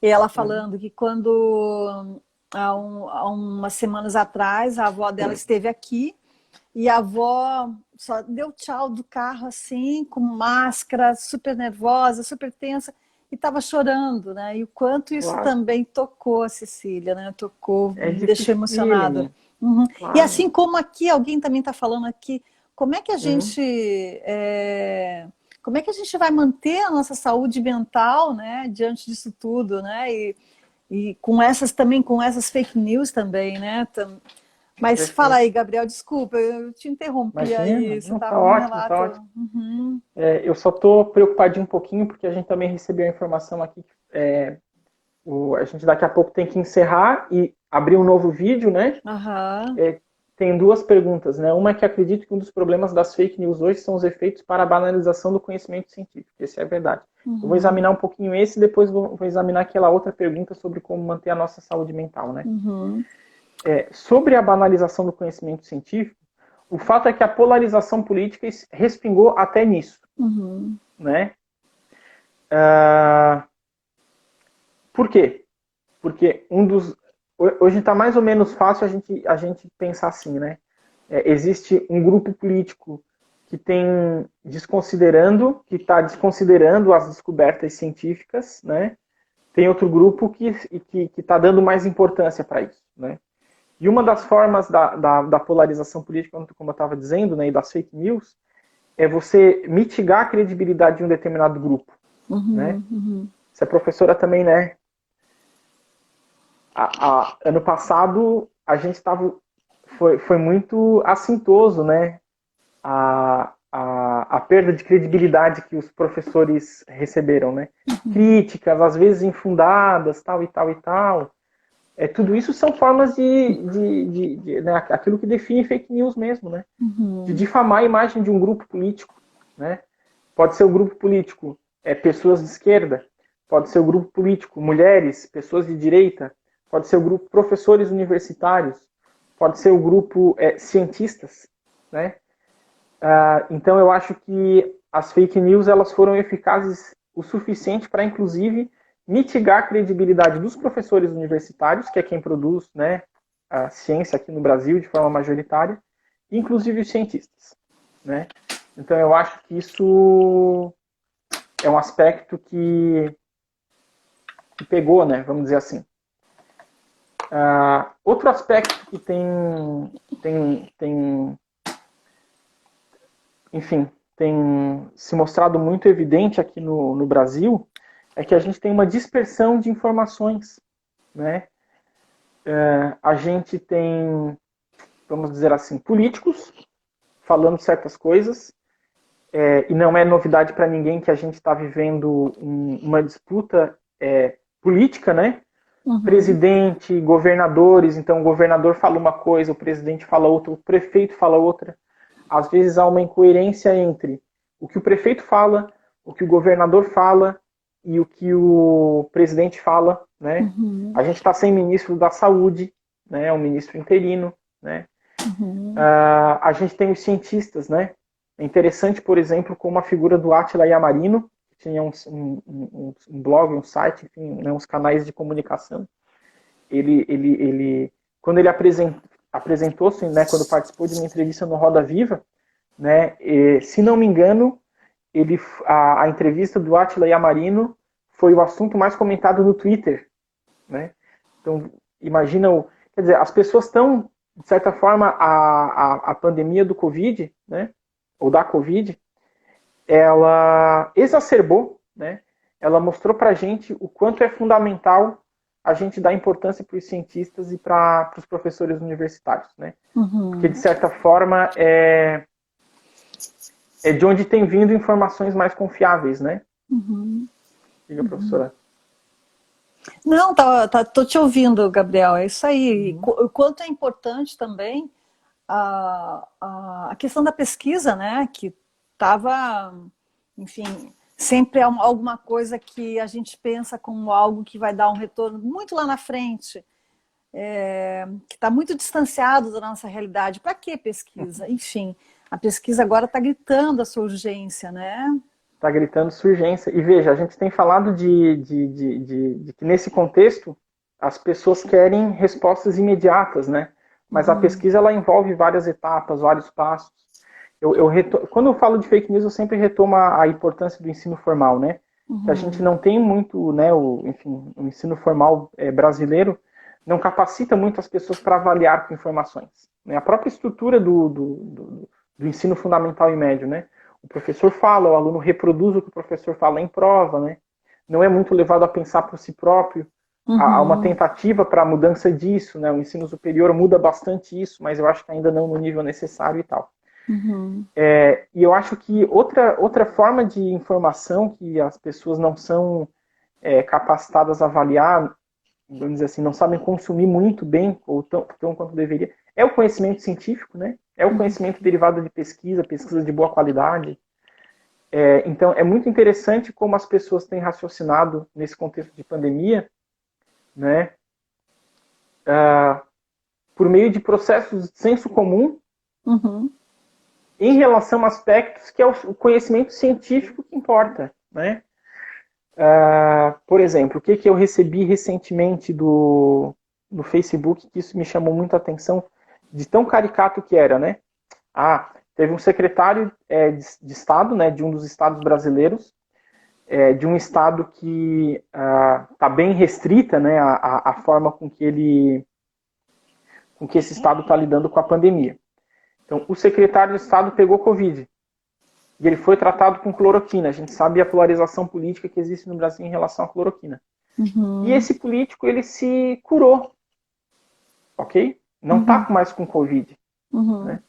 Speaker 1: E ela
Speaker 3: uhum.
Speaker 1: falando que quando, há umas semanas atrás, a avó dela esteve aqui e a avó só deu tchau do carro assim, com máscara, super nervosa, super tensa, e estava chorando, né? E o quanto isso
Speaker 3: Claro,
Speaker 1: também tocou a Cecília, né? Tocou,
Speaker 3: é
Speaker 1: me deixou emocionada.
Speaker 3: dificílimo,
Speaker 1: Uhum. E
Speaker 3: claro.
Speaker 1: assim como aqui, alguém também está falando aqui, como é que a
Speaker 3: Uhum.
Speaker 1: gente como é que a gente vai manter a nossa saúde mental, né, diante disso tudo, né? E com essas também, com essas fake news também, né? Mas fala
Speaker 3: Perfeito.
Speaker 1: aí, Gabriel, desculpa, eu te interrompi
Speaker 3: Imagina,
Speaker 1: aí. Você
Speaker 3: não, tá
Speaker 1: estava num
Speaker 3: ótimo, tá
Speaker 1: relato.
Speaker 3: ótimo.
Speaker 1: Uhum,
Speaker 3: Eu só tô preocupadinho um pouquinho, porque a gente também recebeu a informação aqui que a gente daqui a pouco tem que encerrar e abrir um novo vídeo, né?
Speaker 1: aham,
Speaker 3: É, tem duas perguntas, né? Uma é que acredito que um dos problemas das fake news hoje são os efeitos para a banalização do conhecimento científico. Esse é verdade. Eu vou
Speaker 1: uhum,
Speaker 3: examinar um pouquinho esse e depois vou examinar aquela outra pergunta sobre como manter a nossa saúde mental, né?
Speaker 1: uhum,
Speaker 3: Sobre a banalização do conhecimento científico, o fato é que a polarização política respingou até nisso,
Speaker 1: uhum,
Speaker 3: né? Ah, por quê? Porque hoje está mais ou menos fácil a gente pensar assim, né? Existe um grupo político que está desconsiderando as descobertas científicas, né? Tem outro grupo que está dando mais importância para isso, né? E uma das formas da polarização política, como eu estava dizendo, né, e das fake news, é você mitigar a credibilidade de um determinado grupo, né?
Speaker 1: uhum, uhum,
Speaker 3: Você é professora também, né? Ano passado a gente foi muito assintoso, né? A perda de credibilidade que os professores receberam, né? Críticas, às vezes infundadas, tal e tal e tal. Tudo isso são formas né, aquilo que define fake news mesmo, né? De
Speaker 1: uhum,
Speaker 3: difamar a imagem de um grupo político, né? Pode ser o grupo político pessoas de esquerda, pode ser o grupo político mulheres, pessoas de direita, pode ser o grupo professores universitários, pode ser o grupo cientistas, né? Então eu acho que as fake news elas foram eficazes o suficiente para, inclusive, mitigar a credibilidade dos professores universitários, que é quem produz, né, a ciência aqui no Brasil de forma majoritária, inclusive os cientistas, né? Então eu acho que isso é um aspecto que pegou, né? Vamos dizer assim. Outro aspecto que enfim, tem se mostrado muito evidente aqui no Brasil é que a gente tem uma dispersão de informações, né? A gente tem, vamos dizer assim, políticos falando certas coisas, e não é novidade para ninguém que a gente está vivendo uma disputa política, né?
Speaker 1: uhum,
Speaker 3: Presidente, governadores, então o governador fala uma coisa, o presidente fala outra, o prefeito fala outra. Às vezes há uma incoerência entre o que o prefeito fala, o que o governador fala e o que o presidente fala, né?
Speaker 1: uhum,
Speaker 3: A gente está sem ministro da saúde, né? Um ministro interino, né?
Speaker 1: uhum,
Speaker 3: A gente tem os cientistas, né? É interessante, por exemplo, como a figura do Átila Yamarino, que tinha um blog, um site, enfim, né, uns canais de comunicação. Quando ele apresentou-se, né, quando participou de uma entrevista no Roda Viva, né, se não me engano, a entrevista do Átila Yamarino foi o assunto mais comentado no Twitter, né? Então, imagina, quer dizer, as pessoas estão, de certa forma, a pandemia do Covid, né, ou da Covid, ela exacerbou, né, ela mostrou pra gente o quanto é fundamental a gente dá importância para os cientistas e para os professores universitários, né? Porque, de certa forma, é de onde tem vindo informações mais confiáveis, né? Diga, professora.
Speaker 1: Não, tô te ouvindo, Gabriel, é isso aí. O quanto é importante também a questão da pesquisa, né? Que estava, enfim, sempre é alguma coisa que a gente pensa como algo que vai dar um retorno muito lá na frente, que está muito distanciado da nossa realidade. Para que pesquisa? Enfim, a pesquisa agora está gritando a sua urgência, né?
Speaker 3: Está gritando sua urgência. E veja, a gente tem falado de que nesse contexto as pessoas querem respostas imediatas, né? Mas a pesquisa ela envolve várias etapas, vários passos. Quando eu falo de fake news, eu sempre retomo a importância do ensino formal, né? Que a gente não tem muito, né? Enfim, o ensino formal brasileiro não capacita muito as pessoas para avaliar com informações, né? A própria estrutura do ensino fundamental e médio, né? O professor fala, o aluno reproduz o que o professor fala em prova, né? Não é muito levado a pensar por si próprio. Há uma tentativa para a mudança disso, né? O ensino superior muda bastante isso, mas eu acho que ainda não no nível necessário e tal. E eu acho que outra forma de informação que as pessoas não são capacitadas a avaliar, vamos dizer assim, não sabem consumir muito bem, ou tão quanto deveria, é o conhecimento científico, né? É o conhecimento derivado de pesquisa de boa qualidade. Então, é muito interessante como as pessoas têm raciocinado nesse contexto de pandemia, né? Por meio de processos de senso comum, em relação a aspectos que é o conhecimento científico que importa, né? Por exemplo, o que eu recebi recentemente no Facebook, que isso me chamou muito a atenção, de tão caricato que era, né? Teve um secretário de Estado, né, de um dos estados brasileiros, de um estado que está bem restrita, né, a forma com que esse estado está lidando com a pandemia. Então, o secretário de Estado pegou Covid e ele foi tratado com cloroquina. A gente sabe a polarização política que existe no Brasil em relação à cloroquina. E esse político, ele se curou, ok? Não está mais com Covid, né?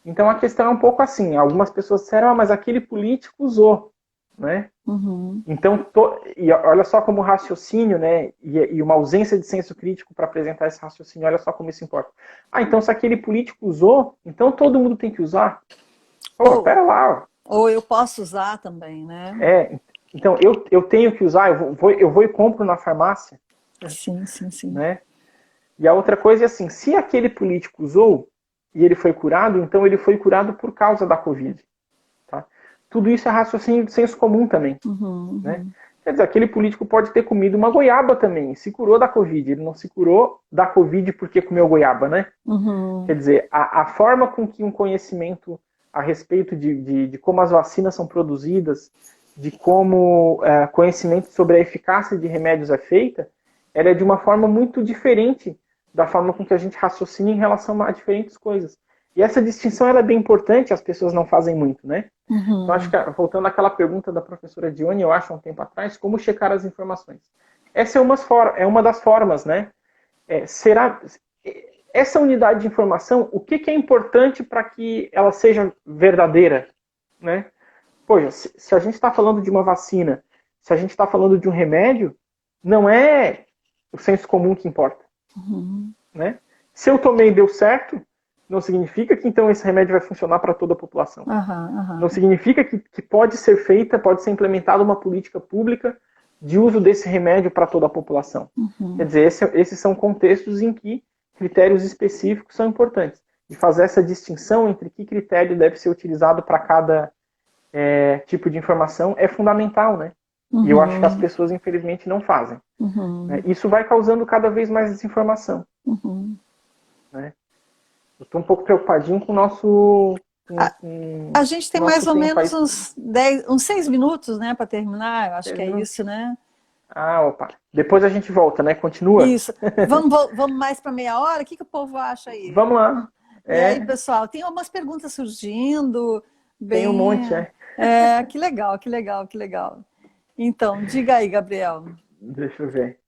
Speaker 3: Então a questão é um pouco assim, algumas pessoas disseram, mas aquele político usou, né? Então, e olha só como o raciocínio, né, e uma ausência de senso crítico para apresentar esse raciocínio, olha só como isso importa. Então se aquele político usou, então todo mundo tem que usar? Pera lá.
Speaker 1: Ou eu posso usar também, né?
Speaker 3: Então eu tenho que usar, eu vou e compro na farmácia.
Speaker 1: Sim.
Speaker 3: Né? E a outra coisa é assim, se aquele político usou, e ele foi curado, então ele foi curado por causa da Covid. Tá? Tudo isso é raciocínio de senso comum também. Né? Quer dizer, aquele político pode ter comido uma goiaba também, se curou da Covid. Ele não se curou da Covid porque comeu goiaba, né? Quer dizer, a forma com que um conhecimento a respeito de como as vacinas são produzidas, de como conhecimento sobre a eficácia de remédios é feita, ela é de uma forma muito diferente da forma com que a gente raciocina em relação a diferentes coisas. E essa distinção ela é bem importante, as pessoas não fazem muito, né? Então, acho que, voltando àquela pergunta da professora Dione, eu acho, há um tempo atrás, como checar as informações. Essa é uma das formas, né? Essa unidade de informação, o que é importante para que ela seja verdadeira, né? Poxa, se a gente está falando de uma vacina, se a gente está falando de um remédio, não é o senso comum que importa. Né? Se eu tomei e deu certo, não significa que então esse remédio vai funcionar para toda a população. Não significa que pode ser pode ser implementada uma política pública de uso desse remédio para toda a população. Quer dizer, esses são contextos em que critérios específicos são importantes. E fazer essa distinção entre que critério deve ser utilizado para cada tipo de informação é fundamental, né? E eu acho que as pessoas, infelizmente, não fazem. Né? Isso vai causando cada vez mais desinformação. Né? Eu estou um pouco preocupadinho com o nosso...
Speaker 1: A gente tem mais ou menos uns 6 minutos, né, para terminar. Eu acho que é isso, né?
Speaker 3: Opa. Depois a gente volta, né? Continua.
Speaker 1: Isso. Vamos mais para meia hora? O que o povo acha aí?
Speaker 3: Vamos lá.
Speaker 1: E aí, pessoal, tem algumas perguntas surgindo.
Speaker 3: Tem um monte,
Speaker 1: que legal. Então, diga aí, Gabriel.
Speaker 3: Deixa eu ver.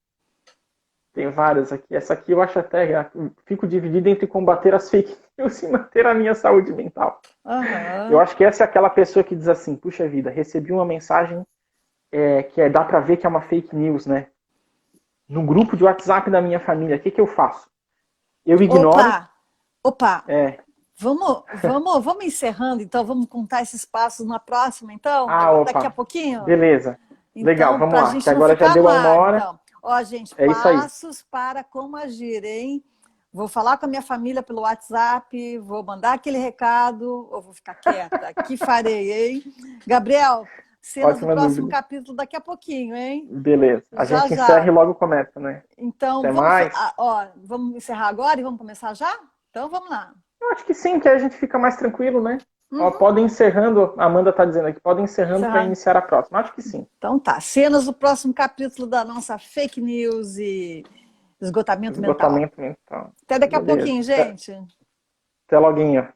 Speaker 3: Tem várias aqui. Essa aqui eu acho até, fico dividido entre combater as fake news e manter a minha saúde mental. Eu acho que essa é aquela pessoa que diz assim, puxa vida, recebi uma mensagem dá pra ver que é uma fake news, né? No grupo de WhatsApp da minha família, o que eu faço? Eu ignoro.
Speaker 1: Opa! Vamos encerrando, então, vamos contar esses passos na próxima, então? Daqui a pouquinho?
Speaker 3: Beleza.
Speaker 1: Então,
Speaker 3: legal, vamos lá,
Speaker 1: gente
Speaker 3: que agora já deu uma hora.
Speaker 1: Então. Ó, gente,
Speaker 3: é
Speaker 1: passos para como agir, hein? Vou falar com a minha família pelo WhatsApp, vou mandar aquele recado, ou vou ficar quieta? Que farei, hein? Gabriel, cenas do próximo capítulo daqui a pouquinho, hein?
Speaker 3: Beleza. A gente encerra e logo começa, né?
Speaker 1: Então, vamos encerrar agora e vamos começar já? Então, vamos lá.
Speaker 3: Eu acho que sim, que aí a gente fica mais tranquilo, né? Ó, podem encerrando, a Amanda está dizendo aqui, podem encerrando para iniciar a próxima. Acho que sim.
Speaker 1: Então tá, cenas do próximo capítulo da nossa fake news e esgotamento mental. Até daqui a pouquinho, gente.
Speaker 3: Até loguinho.